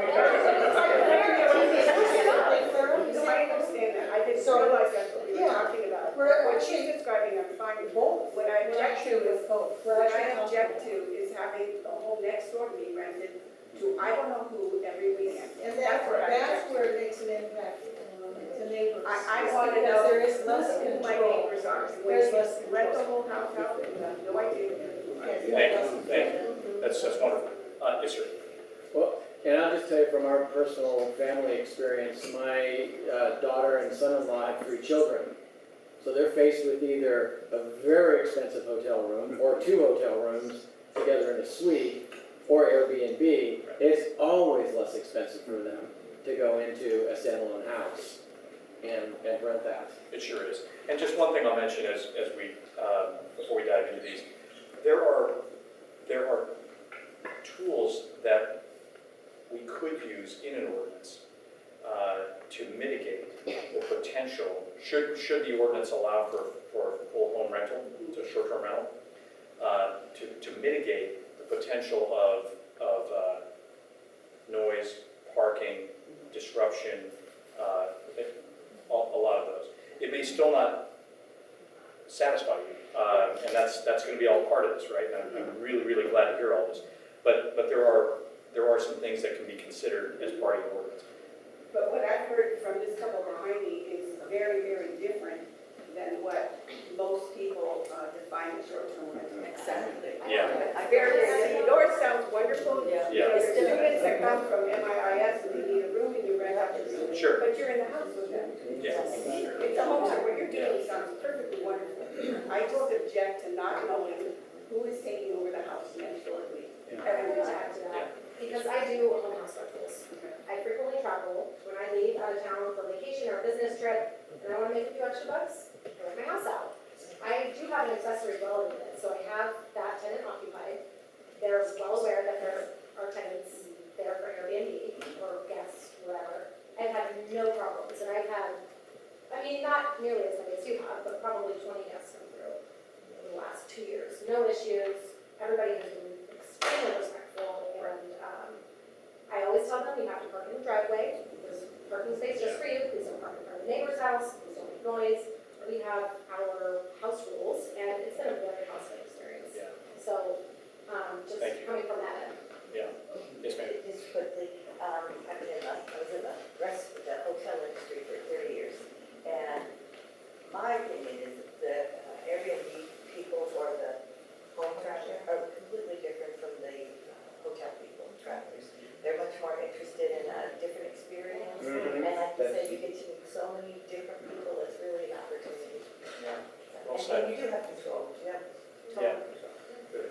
I understand that. I didn't So, realize that's what we were yeah, talking about. we're What actually- she's describing, I'm fine with. Both. What I object to is, both. what I object to is having the home next door being rented to I don't know who every weekend. And That's what I that's object where to. it makes an impact to neighbors. I want to know Because there is less who my control. neighbors are. There's When less you rent the whole house out, you have no idea. Thank you. That's wonderful. Yes, sir. Well, and I'll just tell you from our personal family experience, my daughter and son-in-law have 3 children. So they're faced with either a very expensive hotel room or 2 hotel rooms together in a suite or Airbnb. It's always less expensive for them to go into a standalone house and rent that. It sure is. And just one thing I'll mention as we, before we dive into these, there are tools that we could use in an ordinance to mitigate the potential, should the ordinance allow for full home rental, to short-term rental, to mitigate the potential of noise, parking, disruption, a lot of those. It may still not satisfy you, and that's going to be all part of this, right? And I'm really, really glad to hear all this. But there are some things that can be considered as part of the ordinance. But what I've heard from this couple behind me is very, very different than what most people define as short-term rental. Exactly. Yeah. Yours sounds wonderful. Yeah. There's students that come from MIIS and they need a room and you rent out your room. Sure. But you're in the house with them. Yeah. It's a home share. What you're doing sounds perfectly wonderful. I just object to not knowing who is taking over the house next door to me. I would add to that, because I do home house rentals. I frequently travel. When I leave out of town for vacation or a business trip, and I want to make a few extra bucks, I rent my house out. I do have an accessory dwelling unit, so I have that tenant occupied. They're well aware that there are tenants there for Airbnb or guests, whatever. I've had no problems, and I've had, not nearly as many as you have, but probably 20 guests come through in the last 2 years. No issues. Everybody has been extremely respectful, and I always tell them you have to park in the driveway. There's parking space just for you. Please don't park in front of the neighbor's house. Please don't make noise. We have our house rules, and it's been a very positive experience. Yeah. So, just Thank you. coming from that end. Yeah. Yes, ma'am. Just quickly, I was in the hotel industry for 30 years, and my opinion is that Airbnb people or the home traveler are completely different from the hotel people, travelers. They're much more interested in a different experience, and like you said, you get to meet so many different people, it's really an opportunity. Yeah. Well said. And you do have control, you have Yeah. total control.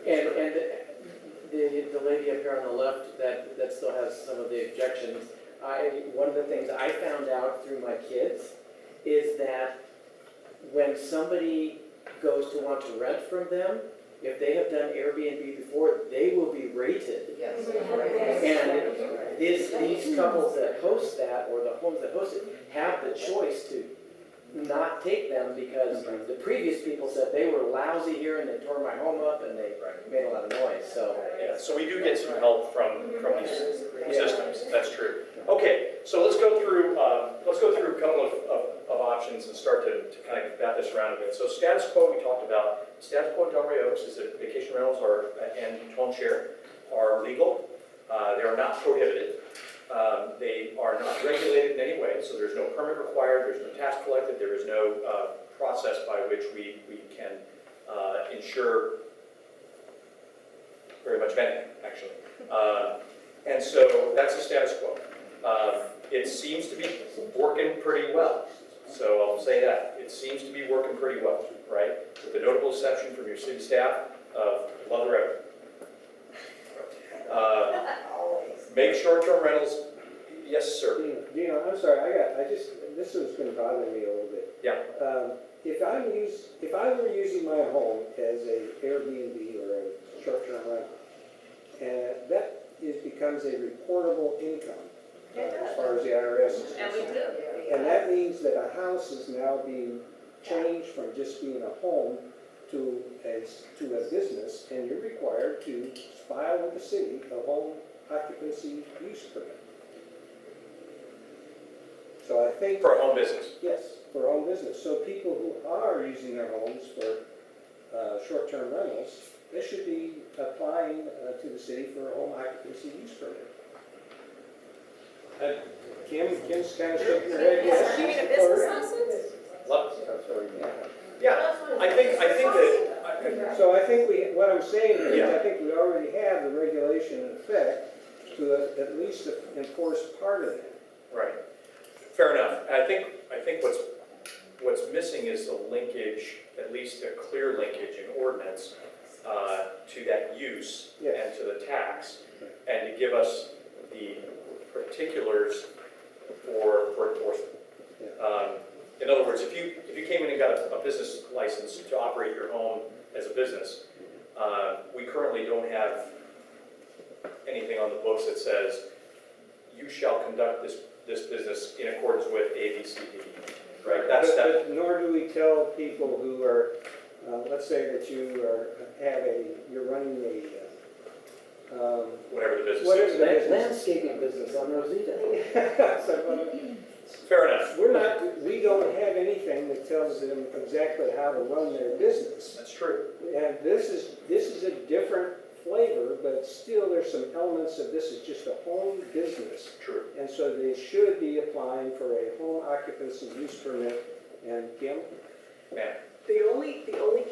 And the lady up here on the left that still has some of the objections, one of the things I found out through my kids is that when somebody goes to want to rent from them, if they have done Airbnb before, they will be rated. Yes. And these couples that host that, or the homes that host it, have the choice to not take them because the previous people said they were lousy here and they tore my home up and they made a lot of noise, so. Yeah, so we do get some help from these systems, that's true. Okay, so let's go through a couple of options and start to kind of bat this around a bit. So status quo, we talked about. Status quo in Delray Oaks is that vacation rentals and home share are legal. They are not prohibited. They are not regulated in any way, so there's no permit required, there's no tax collected, there is no process by which we can ensure very much of anything, actually. And so that's the status quo. It seems to be working pretty well. So I'll say that. It seems to be working pretty well, right? With the notable exception from your city staff of love the revenue. Make short-term rentals, yes, sir. Dino, I'm sorry, this has been bothering me a little bit. Yeah. If I were using my home as a Airbnb or a short-term rental, and that becomes a reportable income as far as the IRS is And we concerned. do. And that means that a house is now being changed from just being a home to a business, and you're required to file with the city a home occupancy use permit. So I think. For a home business. Yes, for home business. So people who are using their homes for short-term rentals, they should be applying to the city for a home occupancy use permit. Kim's kind of shaking her head. Yes, You mean a she's business for it. license? Yeah, I think that. So I think what I'm saying is, Yeah. I think we already have the regulation in effect to at least enforce part of it. Right. Fair enough. I think what's missing is the linkage, at least a clear linkage in ordinance to that use and to the tax, and to give us the particulars for enforcement. In other words, if you came in and got a business license to operate your home as a business, we currently don't have anything on the books that says you shall conduct this business in accordance with A, B, C, D. Right? But nor do we tell people who are, let's say that you're running whatever the business whatever is. the business. Landscaping business on Rosita. Fair enough. We don't have anything that tells them exactly how to run their business. That's true. And this is a different flavor, but still there's some elements of this is just a home business. True. And so they should be applying for a home occupancy use permit. And Kim? Ma'am. The only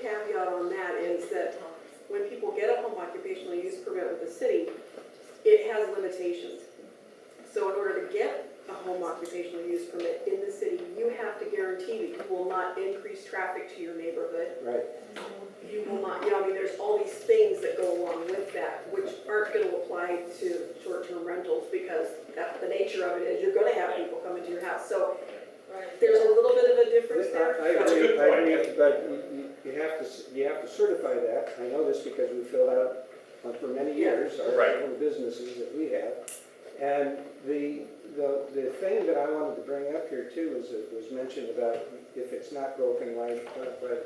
caveat on that is that when people get a home occupational use permit with the city, it has limitations. So in order to get a home occupational use permit in the city, you have to guarantee that you will not increase traffic to your neighborhood. Right. You will not, there's all these things that go along with that, which aren't going to apply to short-term rentals because that's the nature of it is you're going to have people come into your house. So there's a little bit of a difference there. I agree, but you have to certify that. I know this because we filled out for many years our own businesses that we have. And the thing that I wanted to bring up here too is it was mentioned about if it's not broken, why it's not broken.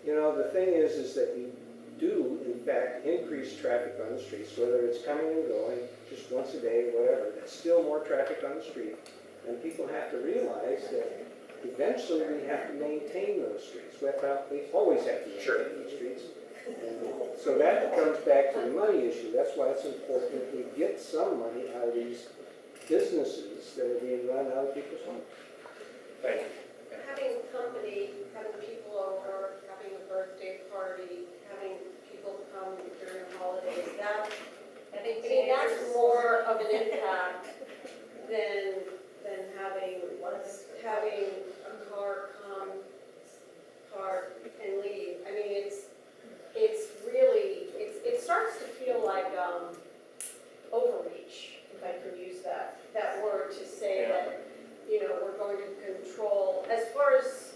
The thing is that you do in fact increase traffic on the streets, whether it's coming and going just once a day, whatever. There's still more traffic on the street, and people have to realize that eventually we have to maintain those streets. We always have to maintain those streets. And so that comes back to the money issue. That's why it's important that we get some money out of these businesses that are being run out of people's homes. Thank you. Having company, having people over, having a birthday party, having people come during holidays, I mean, that's more of an impact than having a car come, park, and leave. I mean, it's really, it starts to feel like overreach, if I can use that word to say that, we're going to control, as far as,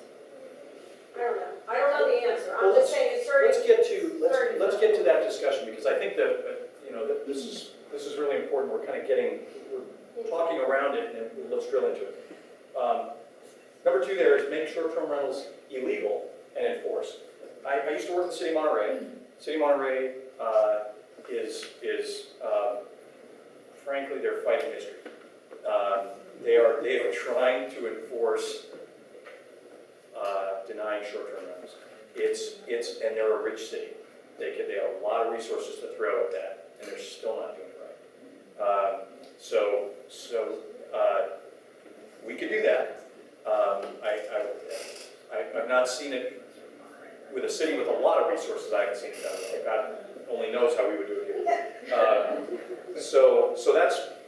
I don't know the answer. I'm just saying it's starting. Let's get to that discussion, because I think that, that this is really important. We're talking around it, and let's drill into it. Number two there is make short-term rentals illegal and enforced. I used to work in the city of Monterey. City of Monterey is frankly, they're fighting history. They are trying to enforce denying short-term rentals. And they're a rich city. They have a lot of resources to throw at that, and they're still not doing it right. We could do that. I've not seen it with a city with a lot of resources. I haven't seen it done. God only knows how we would do it here.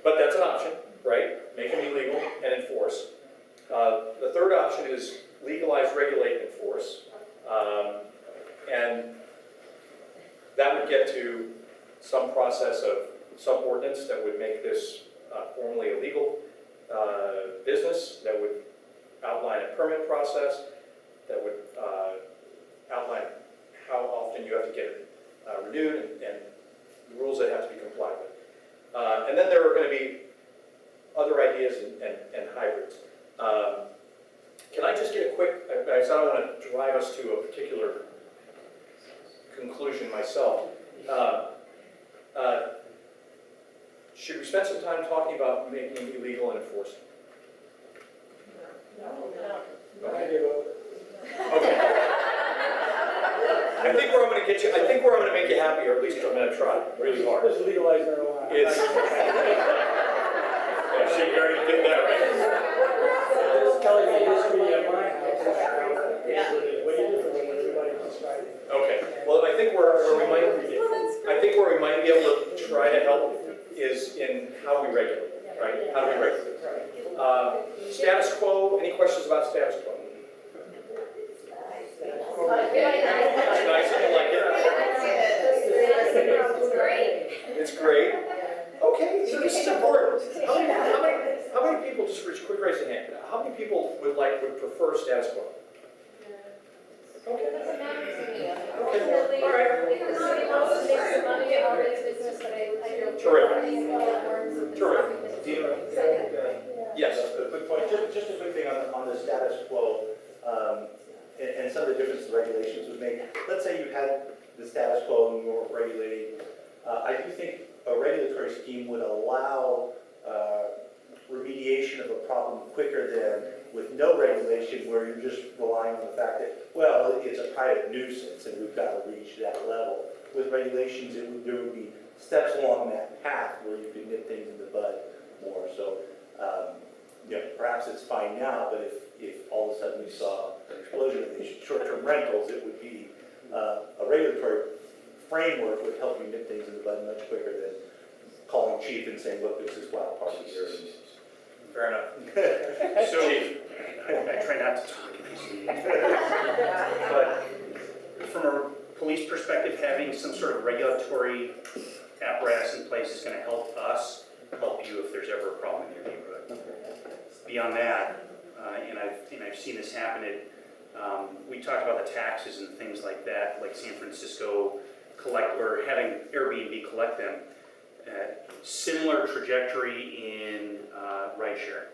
But that's an option, right? Make them illegal and enforce. The third option is legalize, regulate, and enforce. And that would get to some process of some ordinance that would make this formally a legal business, that would outline a permit process, that would outline how often you have to get it renewed and the rules that have to be complied with. And then there are going to be other ideas and hybrids. Can I just get a quick, because I don't want to drive us to a particular conclusion myself. Should we spend some time talking about making it illegal and enforced? Okay. I think where I'm going to get you, I think where I'm going to make you happy, or at least I'm going to try really hard. Just legalize marijuana. It's. So you already did that, right? Just telling the history of my house is way different than what everybody described. Okay. Well, I think where we might be able to try to help is in how we regulate, right? How do we regulate? Status quo. Any questions about status quo? It's nice if you like it. It's great. Okay, so this is important. How many people, just quick raise of hand, how many people would prefer status quo? Okay. It doesn't matter to me. Okay. All right. If the city wants to make some money, I'll raise business, but I don't. Terrific. Terrific. Yes. A quick point, just a quick thing on the status quo, and some of the differences the regulations would make. Let's say you had the status quo and we weren't regulating. I do think a regulatory scheme would allow remediation of a problem quicker than with no regulation, where you're just relying on the fact that, well, it's a private nuisance and we've got to reach that level. With regulations, there would be steps along that path where you could nip things in the bud more. So, perhaps it's fine now, but if all of a sudden we saw an explosion of these short-term rentals, it would be a regulatory framework would help you nip things in the bud much quicker than calling chief and saying, look, this is wild party here. Fair enough. So, I try not to talk in these meetings. But from a police perspective, having some sort of regulatory apparatus in place is going to help us, help you if there's ever a problem in your neighborhood. Beyond that, and I've seen this happen, we talked about the taxes and things like that, like San Francisco or having Airbnb collect them. Similar trajectory in rideshare.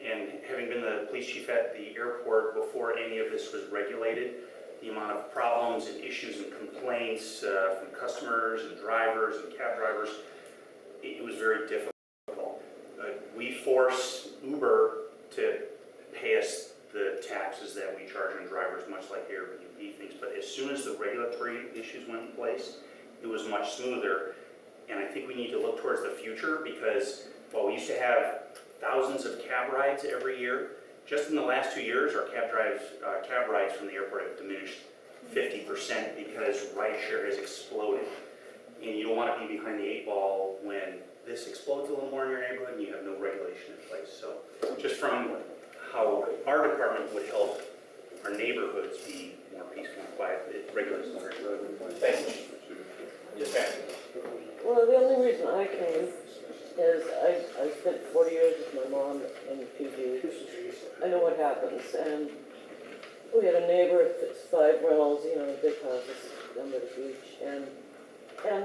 And having been the police chief at the airport before any of this was regulated, the amount of problems and issues and complaints from customers and drivers and cab drivers, it was very difficult. We force Uber to pay us the taxes that we charge on drivers, much like Airbnb things. But as soon as the regulatory issues went in place, it was much smoother. And I think we need to look towards the future, because while we used to have thousands of cab rides every year, just in the last 2 years, our cab rides from the airport have diminished 50% because rideshare has exploded. And you don't want to be behind the 8 ball when this explodes a little more in your neighborhood and you have no regulation in place. So just from how our department would help our neighborhoods be more peaceful and quiet, it regulates the neighborhood. Thank you. Yes, ma'am. Well, the only reason I came is I spent 40 years with my mom in PG. I know what happens, and we had a neighbor that's 5 rentals, big houses down by the beach, and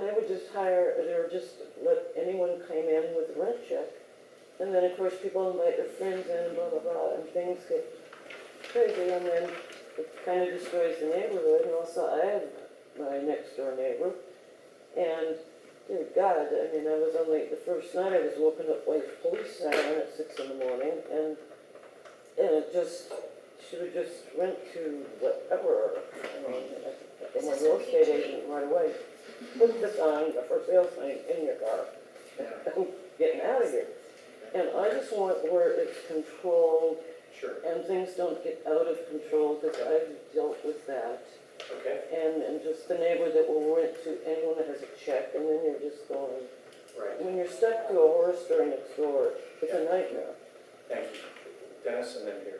they would just let anyone come in with a rent check And then, of course, people invite their friends in, and blah, blah, blah, and things get crazy, and then it kind of destroys the neighborhood. And also, I have my next door neighbor, and dear God, I mean, I was only, the first night I was woken up by police siren at 6 in the morning, and it just, should have just went to whatever. I mean, I'm a real estate agent right away. Put the sign, the for sale sign in your car. I'm getting out of here. And I just want where it's controlled Sure. and things don't get out of control, because I've dealt with that. Okay. And just the neighbor that will rent to anyone that has a check, and then you're just going, Right. when you're stuck to a horror story next door, it's a nightmare. Thank you. Dennis, and then here.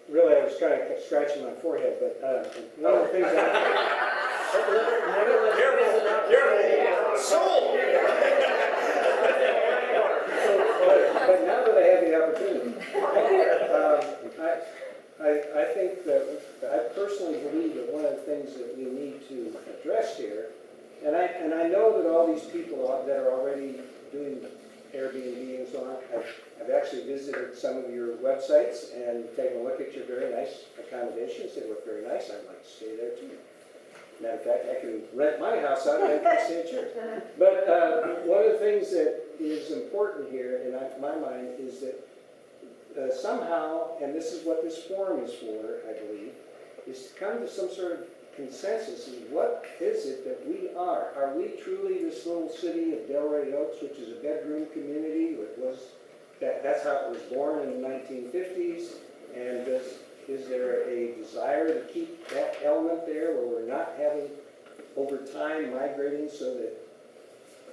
Really, I was trying to scratch my forehead, but one of the things Careful! Sold! but now that I have the opportunity, I think that, I personally believe that one of the things that we need to address here, and I know that all these people that are already doing Airbnb and so on, I've actually visited some of your websites and taken a look at your very nice accommodations. They look very nice. I'd like to stay there too. Matter of fact, I can rent my house out and I can stay at yours. But one of the things that is important here, in my mind, is that somehow, and this is what this forum is for, I believe, is to come to some sort of consensus in what is it that we are. Are we truly this little city of Delray Oaks, which is a bedroom community? That's how it was born in the 1950s, and is there a desire to keep that element there where we're not having, over time, migrating so that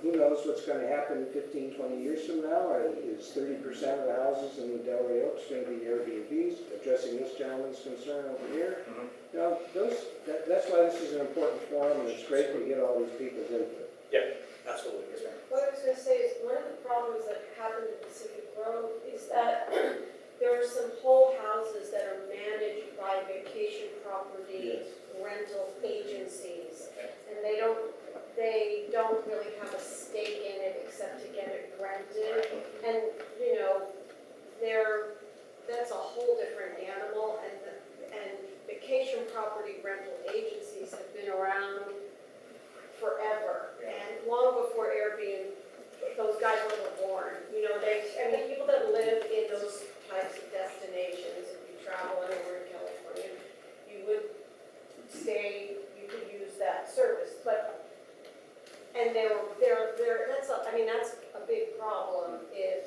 who knows what's going to happen 15, 20 years from now? Or is 30% of the houses in the Delray Oaks going to be Airbnbs, addressing this gentleman's concern over here? You know, that's why this is an important forum, and it's great to get all these people's input. Yeah, absolutely. Yes, ma'am. What I was going to say is, one of the problems that happened in Pacific Grove is that there are some whole houses that are managed by vacation property rental agencies, and they don't really have a stake in it except to get it rented. And, you know, that's a whole different animal, and vacation property rental agencies have been around forever, and long before Airbnb, those guys were born. You know, people that live in those types of destinations, if you travel anywhere in California, you would you could use that service. And that's a big problem if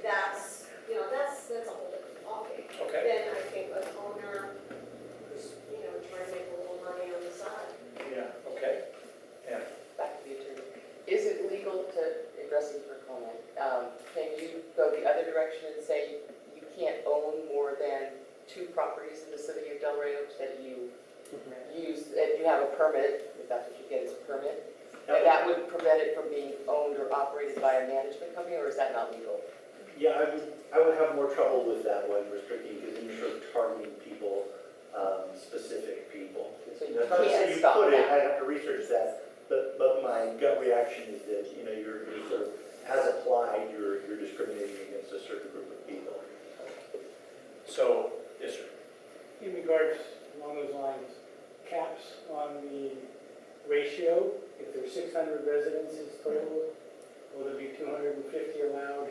that's, you know, that's a whole different ballgame. Okay. Then I think an owner who's, you know, trying to make a little money on the side. Yeah, okay. Yeah. Back to the attorney. Is it legal to, addressing her comment, can you go the other direction and say you can't own more than 2 properties in the city of Delray Oaks that you use, that you have a permit, if that's what you get is a permit? And that would prevent it from being owned or operated by a management company, or is that not legal? Yeah, I would have more trouble with that one restricting, because then you're sort of targeting people, specific people. So you That's how can't you stop put it, that. I have to research that, but my gut reaction is that, you know, you're sort of, as applied, you're discriminating against a certain group of people. So, yes, sir. In regards, along those lines, caps on the ratio, if there's 600 residences total, will there be 250 allowed?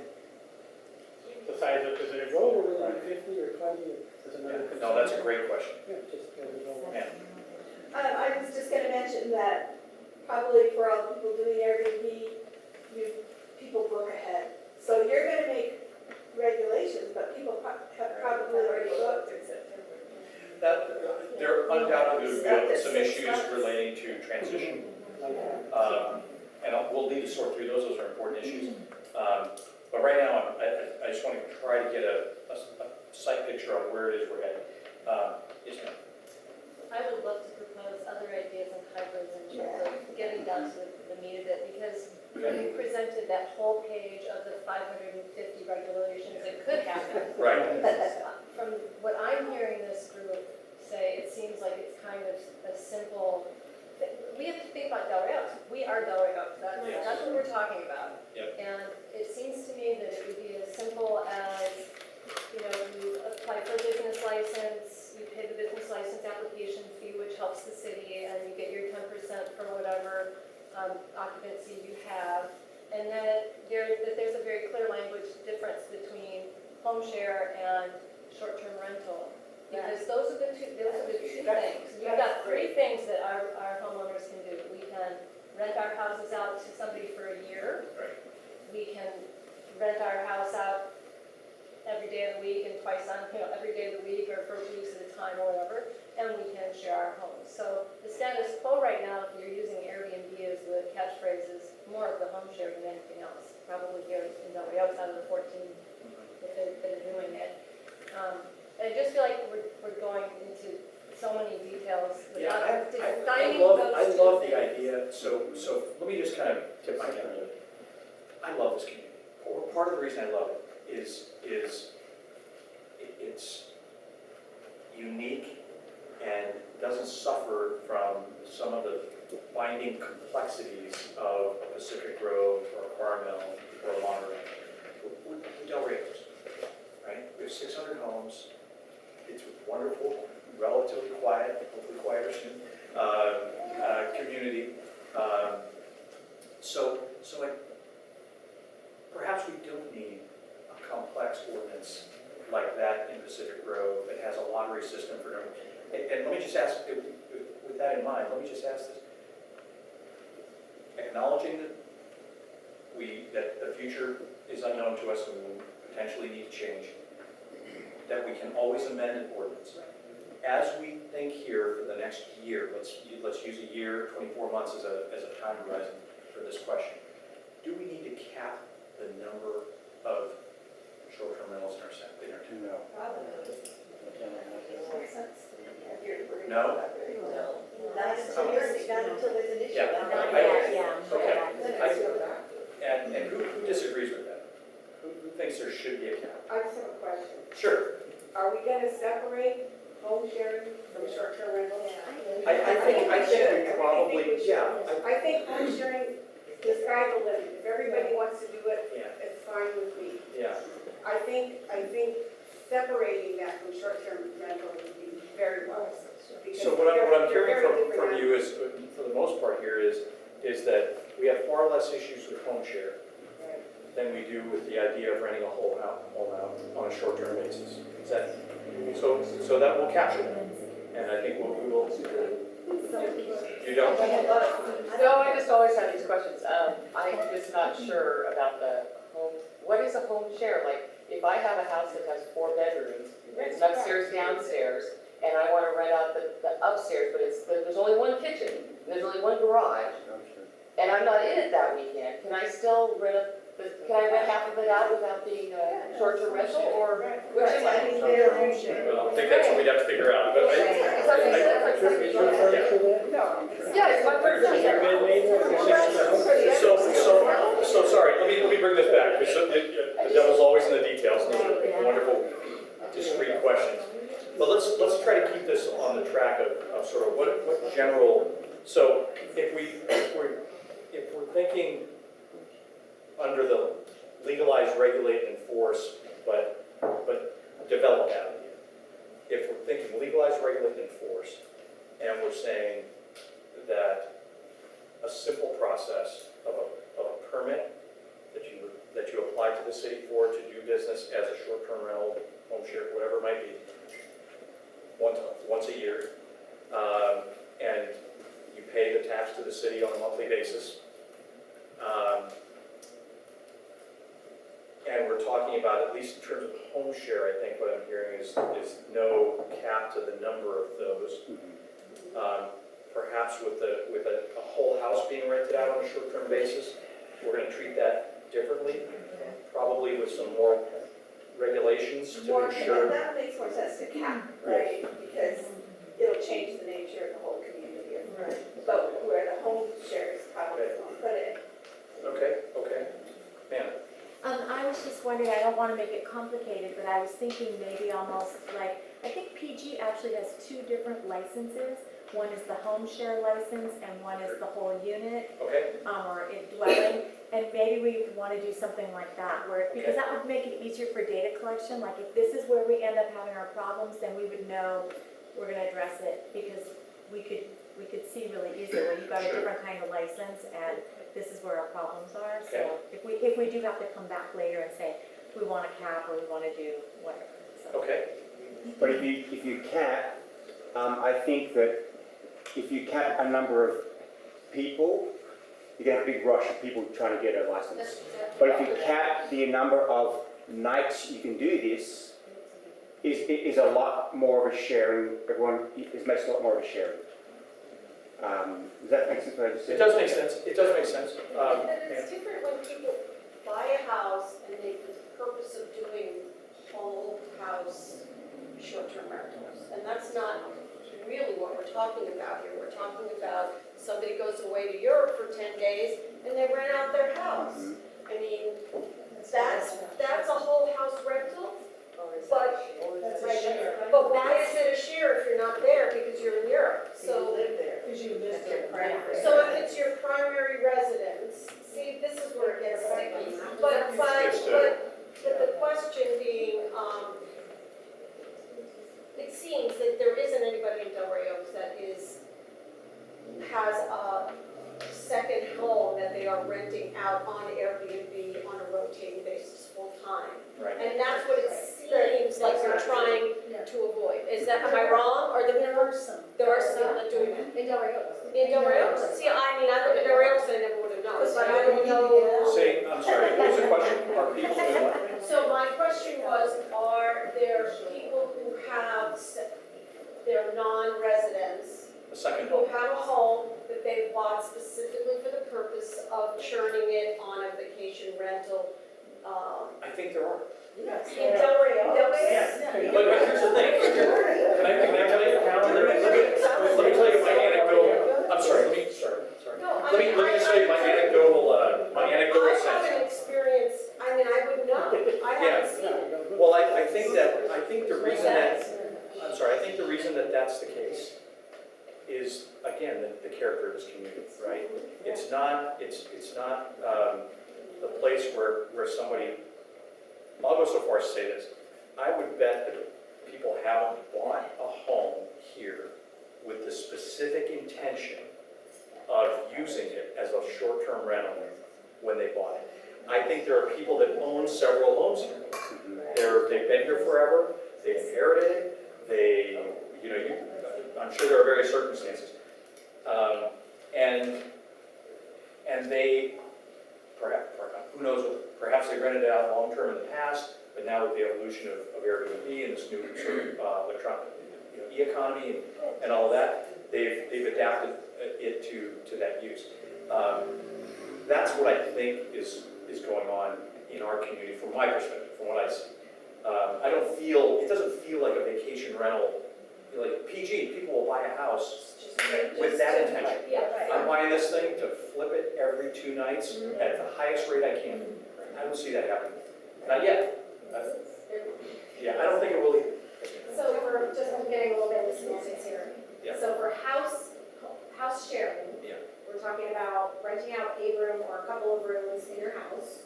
Besides, does it go over, will it be 50 or 20? Is another concern? No, that's a great question. Yeah, just as a goal. Yeah. I was just gonna mention that probably for all the people doing Airbnb, people book ahead. So you're gonna make regulations, but people have probably already booked in September. There undoubtedly will be some issues relating to transition. And we'll need to sort through those. Those are important issues. But right now, I just want to try to get a sight picture of where it is we're headed. Yes, ma'am. I would love to propose other ideas on hybrids in terms of getting down to the meat of it, because when you presented that whole page of the 550 regulations that could happen. Right. From what I'm hearing this group say, it seems like it's kind of a simple, we have to think about Delray Oaks. We are Delray Oaks. That's what we're talking about. Yep. And home share and short-term rental. Because those are the two things. We've got three things that our homeowners can do. We can rent our houses out to somebody for a year. We can rent our house out every day of the week and every day of the week or for weeks at a time or whatever, and we can share our homes. So the status quo right now, if you're using Airbnb as the catchphrase, is more of the home share than anything else. Probably here in Delray outside of the 14 that are doing it. I just feel like we're going into so many details without defining those two I love the things. idea, so let me just kind of tip my hat a little bit. I love this community. Part of the reason I love it is it's unique and doesn't suffer from some of the binding complexities of a Pacific Grove or a Carmel or a Monterey. Delray, right? We have 600 homes. It's wonderful, relatively quiet, hopefully quieter soon, community. So perhaps we don't need a complex ordinance like that in Pacific Grove that has a lottery system for numbers. And let me just ask, with that in mind, let me just ask this. Acknowledging that the future is unknown to us and we potentially need to change, that we can always amend an ordinance. As we think here for the next year, let's use a year, 24 months as a time horizon for this question. Do we need to cap the number of short-term rentals in our town? No. No? Not until there's an issue. Yeah. Okay. And who disagrees with that? Who thinks there should be a cap? I just have a question. Sure. Are we gonna separate home sharing from short-term rental? I think we probably, yeah. I think home sharing, the sky's the limit. If everybody wants to do it, Yeah. it's fine with me. Yeah. I think separating that from short-term rental would be very wise. because So what I'm they're hearing very from different you is, for the most part here, is that we have far less issues with home share than we do with the idea of renting a home out on a short-term basis. Is that, so that will capture that, and I think we will. You don't? No, I just always have these questions. I'm just not sure about the home, what is a home share? Like, if I have a house that has 4 bedrooms, it's an upstairs, downstairs, and I want to rent out the upstairs, but there's only one kitchen, and there's only one garage, and I'm not in it that weekend, can I still can I rent half of it out without being short-term rental, or which am I? Well, I think that's what we'd have to figure out, but Yeah, it's my first time. So sorry, let me bring this back, because the devil's always in the details, and those are wonderful, discrete questions. But let's try to keep this on the track of sort of what general, so if we're thinking under the legalize, regulate, and enforce, but develop that idea. If we're thinking legalize, regulate, and enforce, and we're saying that a simple process of a permit that you apply to the city for to do business as a short-term rental, home share, whatever it might be, once a year, and you pay the tax to the city on a monthly basis. And we're talking about, at least in terms of home share, I think what I'm hearing is no cap to the number of those. Perhaps with a whole house being rented out on a short-term basis, we're going to treat that differently, probably with some more regulations to ensure. That makes more sense to cap, right? Because it'll change the nature of the whole community. But where the home share is probably put it. Okay. Man. I was just wondering, I don't want to make it complicated, but I was thinking maybe almost like, I think PG actually has 2 different licenses. One is the home share license and one is the whole unit, or dwelling. And maybe we want to do something like that, because that would make it easier for data collection. Like if this is where we end up having our problems, then we would know we're going to address it, because we could see really easily, well, you've got a different kind of license and this is where our problems are. So if we do have to come back later and say, we want to cap or we want to do whatever. So. Okay, But if you cap, I think that if you cap a number of people, you get a big rush of people trying to get a license. But if you cap the number of nights you can do this, is a lot more of a sharing. Everyone, it makes a lot more of a sharing. Does that make sense? What I just said? it does make sense, it does make sense. And it's different when people buy a house and they, for the purpose of doing whole house short-term rentals. And that's not really what we're talking about here. We're talking about somebody goes away to Europe for 10 days and they rent out their house. I mean, that's a whole house rental, but why is it a share if you're not there because you're in Europe? So Because you live there. So if it's your primary residence, see, this is where it gets sticky. But the question being, it seems that there isn't anybody in Delray Oaks that has a second home that they are renting out on Airbnb on a rotating basis full time. Right. And that's what it seems like you're trying to avoid. Am I wrong, or there are some that do that? In Delray Oaks. In Delray Oaks? See, I live in Delray Oaks, I never would have known, but I don't know. Say, I'm sorry, what was the question? Are people doing what? So my question was, are there people who have, they're non-residents, A second who home? have a home that they bought specifically for the purpose of churning it on a vacation rental, I think there are. in Delray Oaks? Yes. But here's the thing, can I tell you, let me tell you my anecdotal, I'm sorry, let me just tell you my anecdotal sense. I haven't experienced, I would know, I haven't seen it. Well, I think the reason that that's the case is, again, the character of this community, right? It's not a place where somebody, I'll go so far as to say this, I would bet that people haven't bought a home here with the specific intention of using it as a short-term rental when they bought it. I think there are people that own several homes here. They've been here forever, they inherited it, I'm sure there are various circumstances. And they, perhaps, who knows, perhaps they rented it out long-term in the past, but now with the evolution of Airbnb and this new sort of electronic e-economy and all of that, they've adapted it to that use. That's what I think is going on in our community from my perspective, from what I see. It doesn't feel like a vacation rental, like PG, people will buy a house with that intention. I'm buying this thing to flip it every 2 nights at the highest rate I can. I don't see that happening. Not yet. I don't think it will either. So for, just getting a little bit of semantics here. Yeah. So for house sharing, we're talking about renting out a room or a couple of rooms in your house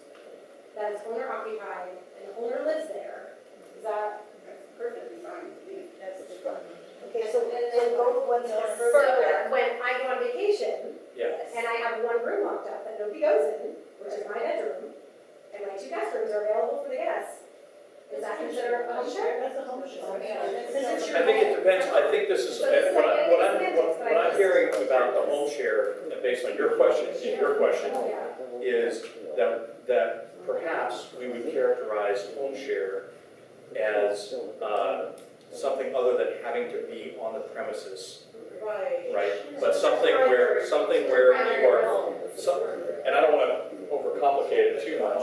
that is owner occupied and the owner lives there. Is that Perfectly fine. That's fine. Okay, so then go one step further? further. When I go on vacation and I have one room locked up that nobody goes in, which is my bedroom, and my 2 guest rooms are available for the guests, is that considered a home share? That's a home share. I think it depends, I think this is, what I'm hearing about the home share, based on your question, is that perhaps we would characterize home share as something other than having to be on the premises, right? But something where you are, and I don't want to overcomplicate it too much.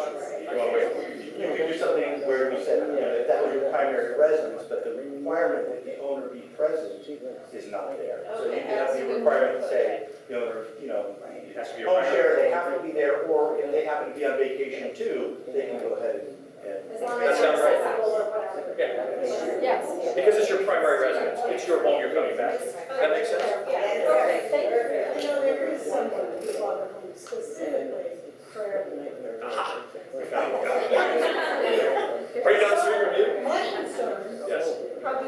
You could do something where you said, if that was your primary residence, but the requirement that the owner be present is not there. So you can have the requirement to say, the owner, It has to be a home share, primary. they have to be there, or if they happen to be on vacation too, they can go ahead and. As long That as sounds it's right. accessible or whatever. Yes, because it's your primary residence, it's your home, you're coming back. That makes sense? Okay, thank you. There is someone who bought a home specifically for Aha. We found it. Right down the street from you? my concern. Yes.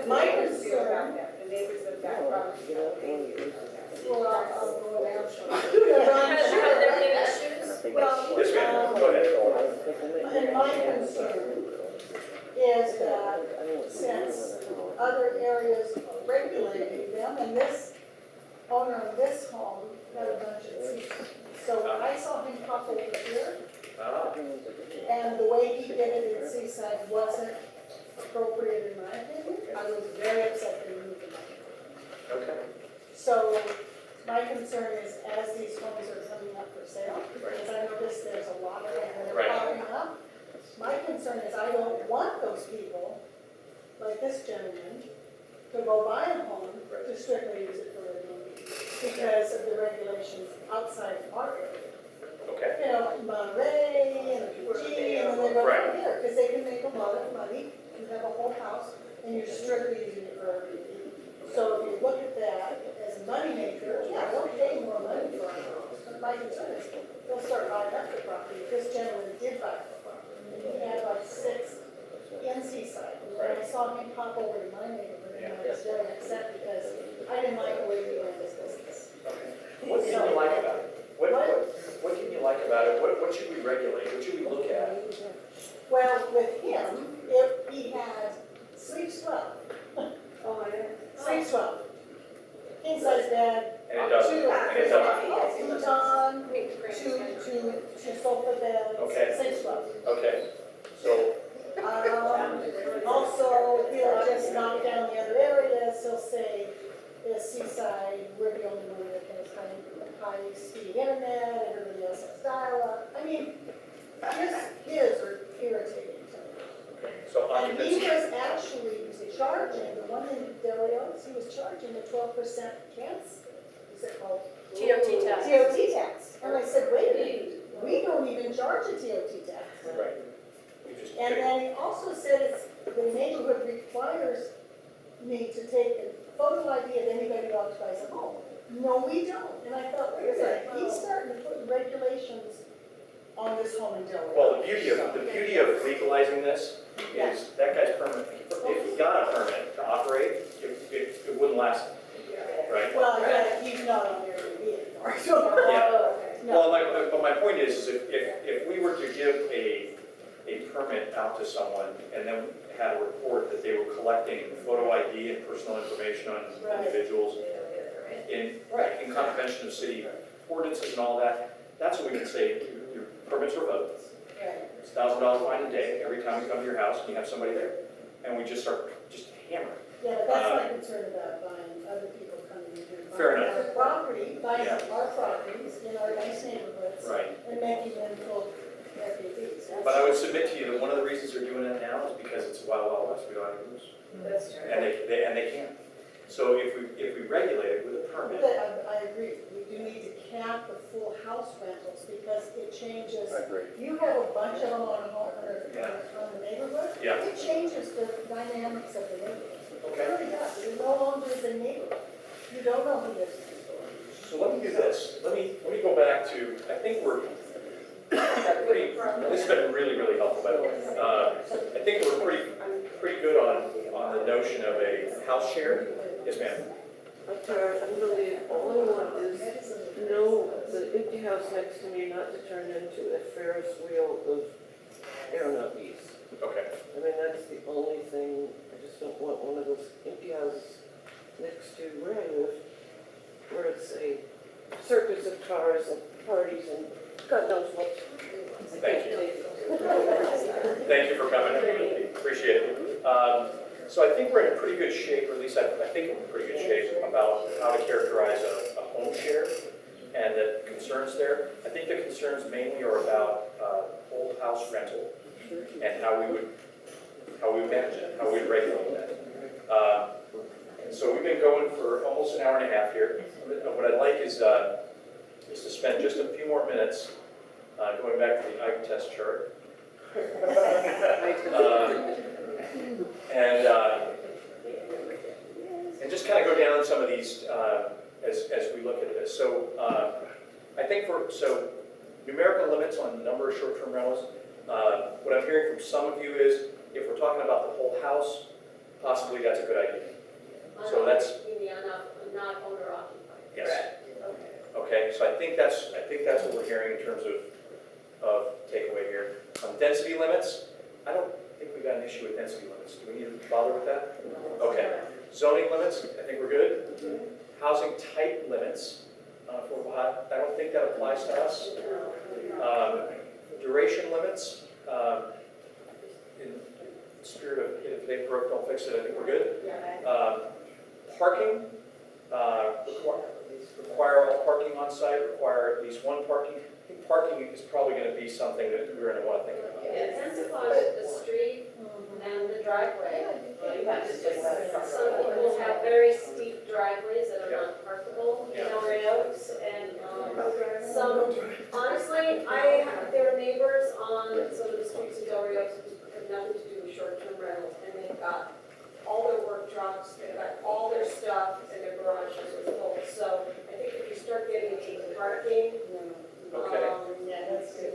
My concern. The neighbors of that property. Well, I'll go down. Have there been issues? Well, Yes, ma'am, go ahead. and my concern is that since other areas are regulating them, and this owner of this home had a bunch of seats. So when I saw him pop over here, and the way he did it in Seaside wasn't appropriate in my opinion, I was very upset that he moved the money. Okay. So my concern is as these homes are coming up for sale, because I noticed there's a lot of them that are popping up, my concern is I don't want those people, like this gentleman, to go buy a home to strictly use it for Airbnb because of the regulations outside our area. Okay. You know, Monterey and PG, and then they go Right. from here, because they can make a lot of money. You have a whole house, and you're strictly using it for Airbnb. So if you look at that as a moneymaker, yeah, they'll pay more money for a house. But my concern is, they'll start buying up the property. This gentleman did buy the property, and he had like 6 in Seaside. And I saw him pop over to my neighborhood, and I was very upset because I didn't like the way he ran his business. Okay. What can you like about it? What can you like about it? What should we regulate? What should we look at? Well, with him, if he had sleeps well. Oh, yeah. Sleeps well. King size bed. And it doesn't. And it doesn't. Futon, two sofa beds. Okay. Sleeps well. Okay. So, Also, he'll just knock down the other areas. He'll say, the Seaside, we're the only one that has high-speed internet, everybody else has dial-up. I mean, his are irritating to me. okay. So And he occupancy. was actually charging, the one in Del Rio's, he was charging a 12% chance, is it called? TOT tax. TOT tax. And I said, wait a minute, we don't even charge a TOT tax. Right. You just And then he also said it's, the neighborhood requires me to take a photo ID of anybody who occupies a home. No, we don't. And I thought, wait a minute, he's starting to put regulations on this home in Del Rio. Well, the beauty of legalizing this is that guy's permit. If he got a permit to operate, it wouldn't last, right? Well, yeah, he's not on Airbnb anymore, so. Yeah. No. Well, but my point is if we were to give a permit out to someone and then had a report that they were collecting photo ID and personal information on individuals in contravention of city ordinances and all that, that's what we can say, your permit's revoked. It's $1,000 fine a day every time we come to your house and you have somebody there. And we just start hammering. Yeah, but that's my concern about buying other people coming in here. Fair buying enough. Our property, buying Yeah. our properties in our nice neighborhoods. Right. And making them full Airbnbs. But I would submit to you that one of the reasons they're doing that now is because it's wild, wild west, we don't have any rules. That's true. And they can't. So if we regulate it with a permit, I agree, we do need to cap the full house rentals because it changes. I agree. You have a bunch of them on a home, on the neighborhood. Yeah. It changes the dynamics of the neighborhood. Okay. It really does. It no longer is a neighborhood. You don't know who lives next door. so let me do this. Let me go back to, I think we're pretty, this has been really, really helpful, by the way. I think we're pretty good on the notion of a house share. Yes, ma'am. Okay, I believe all I want is no, the empty house next to me not to turn into a Ferris wheel of aeronauts. Okay. I mean, that's the only thing, I just don't want one of those empty houses next to where I live, where it's a circus of cars and parties and God knows what. Thank you. Thank you for coming. Appreciate it. So I think we're in pretty good shape, or at least I think we're in pretty good shape about how to characterize a home share and the concerns there. I think the concerns mainly are about whole house rental and how we would manage it, how we would regulate that. And so we've been going for almost an hour and a half here. What I'd like is to spend just a few more minutes going back to the eye test chart. And just kind of go down some of these as we look at this. So I think numerical limits on the number of short-term rentals. What I'm hearing from some of you is if we're talking about the whole house, possibly that's a good idea. So that's Not owner occupied. yes. Okay. So I think that's what we're hearing in terms of takeaway here. Density limits. I don't think we got an issue with density limits. Do we need to bother with that? Okay. Zoning limits, I think we're good. Housing type limits, affordable housing, I don't think that applies to us. Duration limits, in spirit of if they broke, don't fix it, I think we're good. Parking, require all parking on site, require at least one parking. I think parking is probably going to be something that we're going to want to think about. It depends upon the street and the driveway. Some people have very steep driveways that are not parkable in Delray Oaks, and some, honestly, there are neighbors on some of the streets in Delray Oaks who have nothing to do with short-term rentals, and they've got all their work trucks, they've got all their stuff, and their garages are full. So I think if you start getting into parking,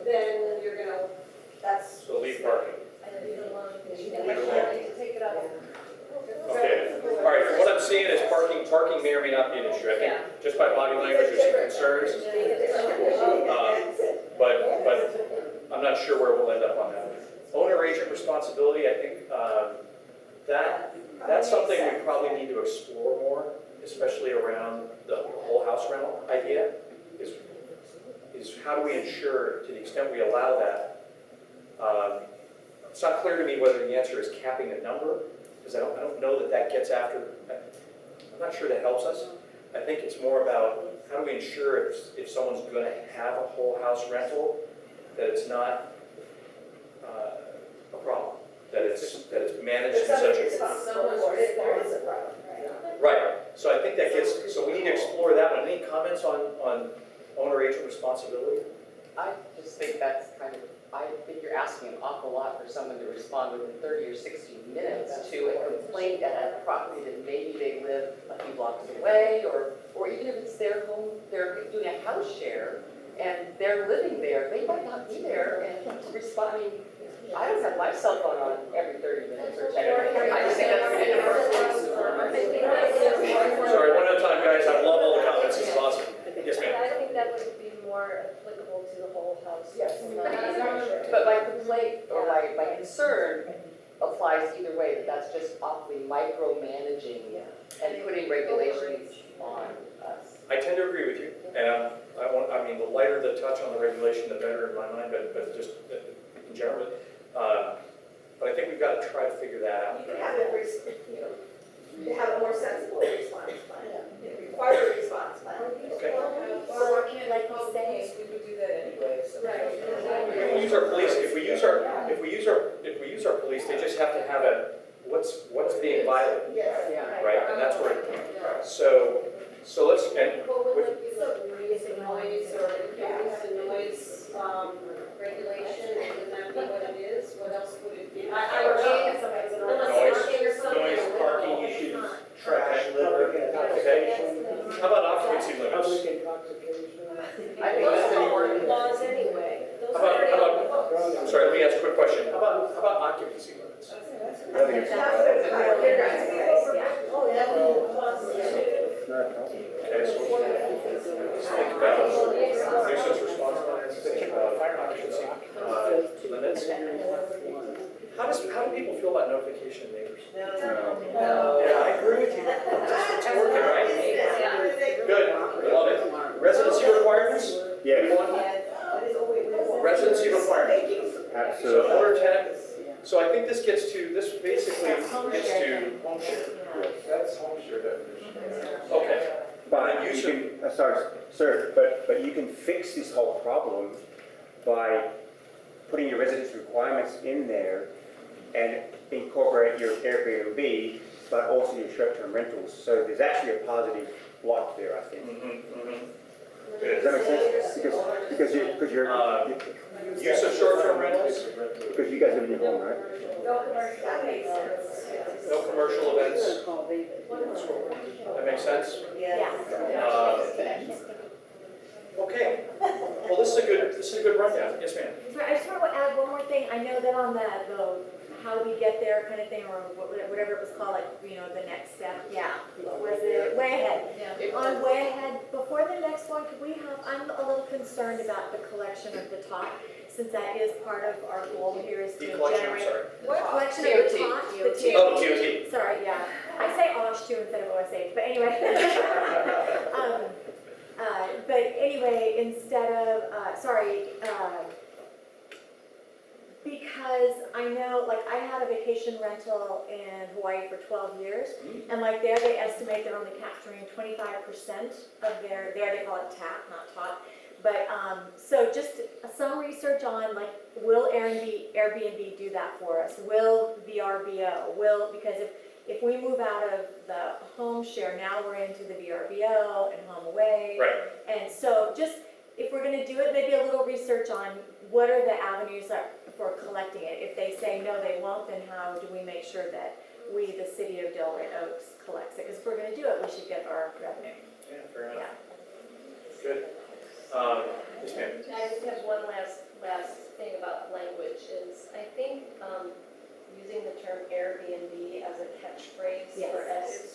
then you're gonna, that's. So leave parking. Take it up. Okay, all right, from what I'm seeing is parking may or may not be an issue, I think, just by body language, there's some concerns. But I'm not sure where we'll end up on that. Owner agent responsibility, I think, that's something we probably need to explore more, especially around the whole house rental idea, is how do we ensure, to the extent we allow that, it's not clear to me whether the answer is capping a number, because I don't know that gets after, I'm not sure that helps us. I think it's more about how do we ensure if someone's going to have a whole house rental, that it's not a problem, that it's managed in such a... Right, so I think that gets, so we need to explore that one. Any comments on owner agent responsibility? I just think that's kind of, I think you're asking an awful lot for someone to respond within 30 or 60 minutes to a complaint at a property that maybe they live a few blocks away, or even if it's their home, they're doing a house share, and they're living there, they might not be there, and responding, I don't have my cell phone on every 30 minutes or 10 minutes. I just think that's ridiculous. Sorry, one at a time, guys, I love all the comments, this is awesome. Yes, ma'am. I think that would be more applicable to the whole house. Yes. But my complaint or my concern applies either way, that that's just awfully micromanaging and putting regulations on us. I tend to agree with you, and I mean, the lighter the touch on the regulation, the better in my mind, but just in general. But I think we've got to try to figure that out. You can have a more sensible response plan, require a response plan. Okay. Or like you say, We would do that anyway, so. We can use our police, if we use our police, they just have to have what's being violated, Yeah. right? And that's where, so let's, and What would it be like music noise or if you use the noise regulation, would that be what it is? What else would it be? I don't know. noise, parking issues, trash, litter, okay? How about occupancy limits? Public intoxication. I think that's important. Laws anyway. Those How are about, I'm sorry, let me ask a quick question. How about occupancy limits? I think it's Oh, yeah. Okay, so let's think about nuisance response plans, think about fire occupancy limits. How do people feel about notification of neighbors? Yeah, I agree with you. It's working, right? Good, love it. Residency requirements? Yes, Residency requirements. So absolutely. owner tenant, so I think this basically gets to home share. That's home share definition. Okay. But you can, sorry, sir, but you can fix this whole problem by putting your residence requirements in there and incorporate your Airbnb, but also your short-term rentals. So there's actually a positive block there, I think. Does that make sense? Because you're Use of short-term rentals, because you guys live in your home, right? no commercial events. That makes sense? Okay. Well, this is a good rundown. Yes, ma'am. I just want to add one more thing. I know that on the how do we get there kind of thing, or whatever it was called, like, the next step. Yeah. What was it? Way ahead. On way ahead, before the next one, could we have, I'm a little concerned about the collection of the top. since that is part of our goal here is to The collection, I'm generate. sorry. Collection of the TOT. tot, the TOT. Oh, TOT. Sorry, yeah. I say OSH too instead of OSH, but anyway. But anyway, instead of, because I know, like, I had a vacation rental in Hawaii for 12 years, and like there they estimate they're only capturing 25% of there they call it TAP, not TOT. But, so just some research on, like, will Airbnb do that for us? Will VRBO? Because if we move out of the home share, now we're into the VRBO and home away. Right. And so just, if we're gonna do it, maybe a little research on what are the avenues for collecting it. If they say no, they won't, then how do we make sure that we, the city of Delray Oaks, collects it? Because if we're gonna do it, we should get our revenue. Yeah, fair enough. Yeah. Good. Yes, ma'am. I just have one last thing about language is, I think, using the term Airbnb as a catchphrase for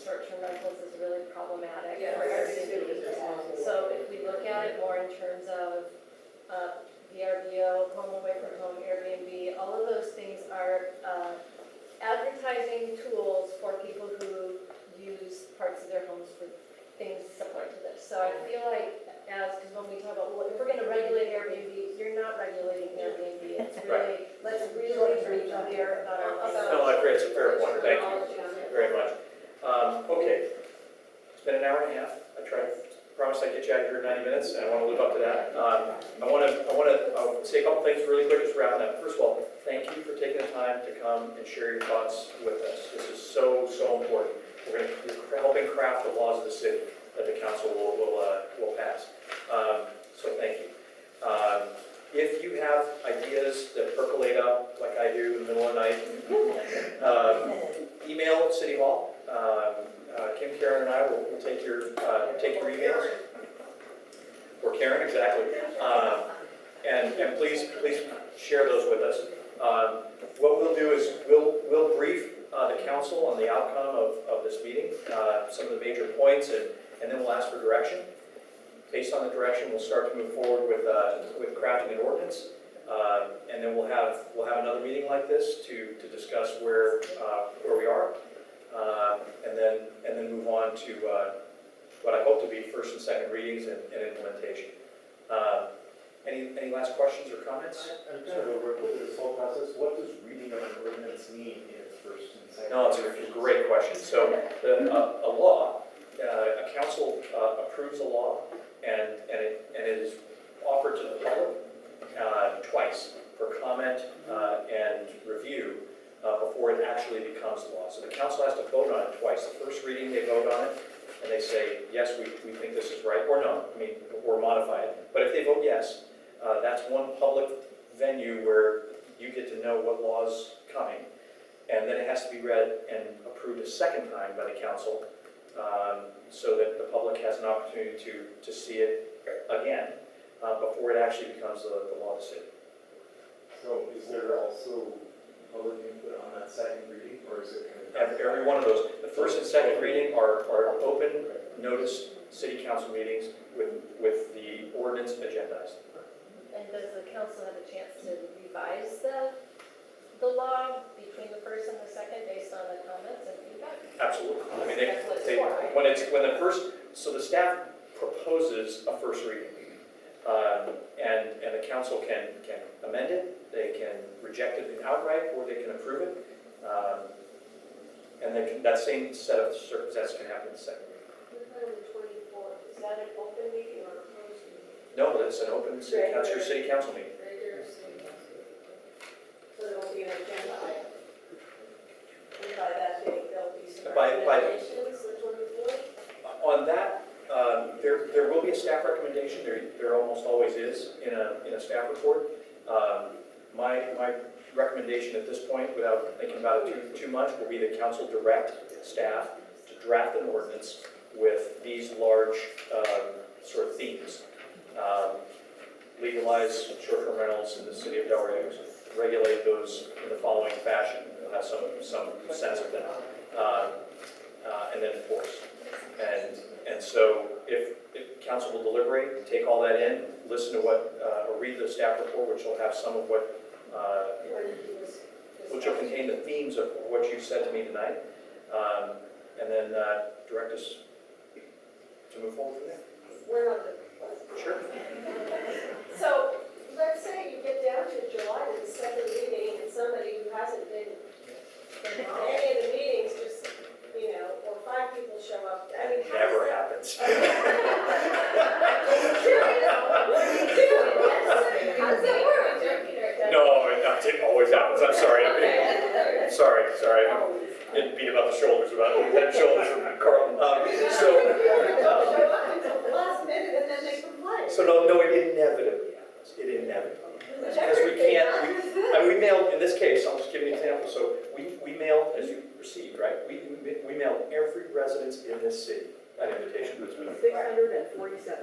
short-term rentals is really problematic for Airbnb. So if we look at it more in terms of VRBO, home away from home, Airbnb, all of those things are advertising tools for people who use parts of their homes for things similar to this. So I feel like, because when we talk about, well, if we're going to regulate Airbnb, you're not regulating Airbnb. It's really, let's really be clear about our. No, I agree, it's a fair point, thank you very much. Okay, it's been an hour and a half. I promised I'd get you out of here in 90 minutes, and I want to live up to that. I'll say a couple things really quick as wrapping up. First of all, thank you for taking the time to come and share your thoughts with us. This is so important. We're helping craft the laws of the city that the council will pass. So thank you. If you have ideas that percolate up like I do in the middle of the night, email City Hall. Kim, Karen, and I will take your emails. Or Karen, exactly. And please share those with us. What we'll do is we'll brief the council on the outcome of this meeting, some of the major points, and then we'll ask for direction. Based on the direction, we'll start to move forward with crafting an ordinance, and then we'll have another meeting like this to discuss where we are, and then move on to what I hope to be first and second readings and implementation. Any last questions or comments? I'm trying to work with this whole process. What does reading of an ordinance mean in its first and second? No, it's a great question. So a law, a council approves a law, and it is offered to the public twice for comment and review before it actually becomes law. So the council has to vote on it twice. The first reading, they vote on it, and they say, yes, we think this is right, or no, or modify it. But if they vote yes, that's one public venue where you get to know what law's coming, and then it has to be read and approved a second time by the council, so that the public has an opportunity to see it again before it actually becomes the law of the city. So is there also public input on that second reading, or is it kind of... Every one of those. The first and second reading are open, notice city council meetings with the ordinance agendized. And does the council have a chance to revise the law between the first and the second based on the comments and feedback? Absolutely. That's what it's for. So the staff proposes a first reading, and the council can amend it, they can reject it outright, or they can approve it, and that same set of circumstances can happen in the second reading. On the 24th, is that an open meeting or a closed meeting? No, it's an open city council meeting. Regular city council meeting. So there will be an agenda item. And by that date, there'll be some recommendations, the 24th? On that, there will be a staff recommendation. There almost always is in a staff report. My recommendation at this point, without thinking about it too much, will be that council direct staff to draft an ordinance with these large sort of themes. Legalize short-term rentals in the city of Delray Oaks. Regulate those in the following fashion. You'll have some sense of that. And then enforce. And so if council will deliberate, and take all that in, listen to what, or read the staff report, which will have some of what, which will contain the themes of what you said to me tonight, and then direct us to move forward from there. We're on the, Sure. so let's say you get down to July to the second meeting and somebody who hasn't been in any of the meetings just, you know, or 5 people show up. I mean, how Never does happens. that- I'm just curious, what do you do? How does that work? No, it always happens. I'm sorry. Sorry. I'm getting beat about the shoulders about head and shoulders from Carlton. Show up until the last minute and then they complain. So no, it inevitably happens. It inevitably happens. Because we can't, we mailed, in this case, I'll just give you an example. So we mailed, as you received, right? We mailed every residence in this city that invitation. 647.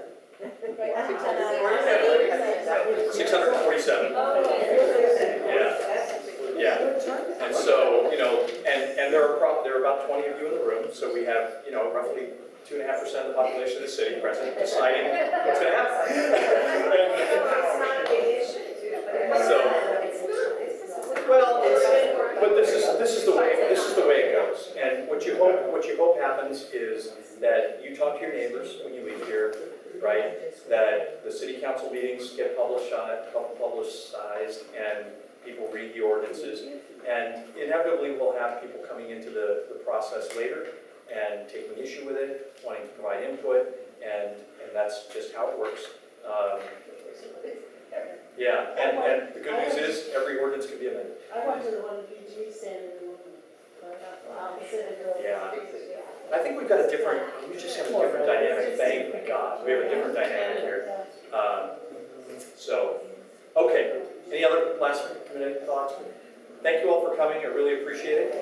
647. Yeah. And so, you know, and there are about 20 of you in the room, so we have, you know, roughly 2.5% of the population of the city present deciding what's going to happen. So, well, but this is the way it goes. And what you hope happens is that you talk to your neighbors when you leave here, right? That the city council meetings get publicized, and people read the ordinances, and inevitably we'll have people coming into the process later and taking issue with it, wanting to provide input, and that's just how it works. Yeah, and the good news is every ordinance can be amended. I went to the one PG standing room. Yeah. I think we've got a different, we just have a different dynamic, thank God. We have a different dynamic here. So, okay. Any other last minute thoughts? Thank you all for coming, I really appreciate it.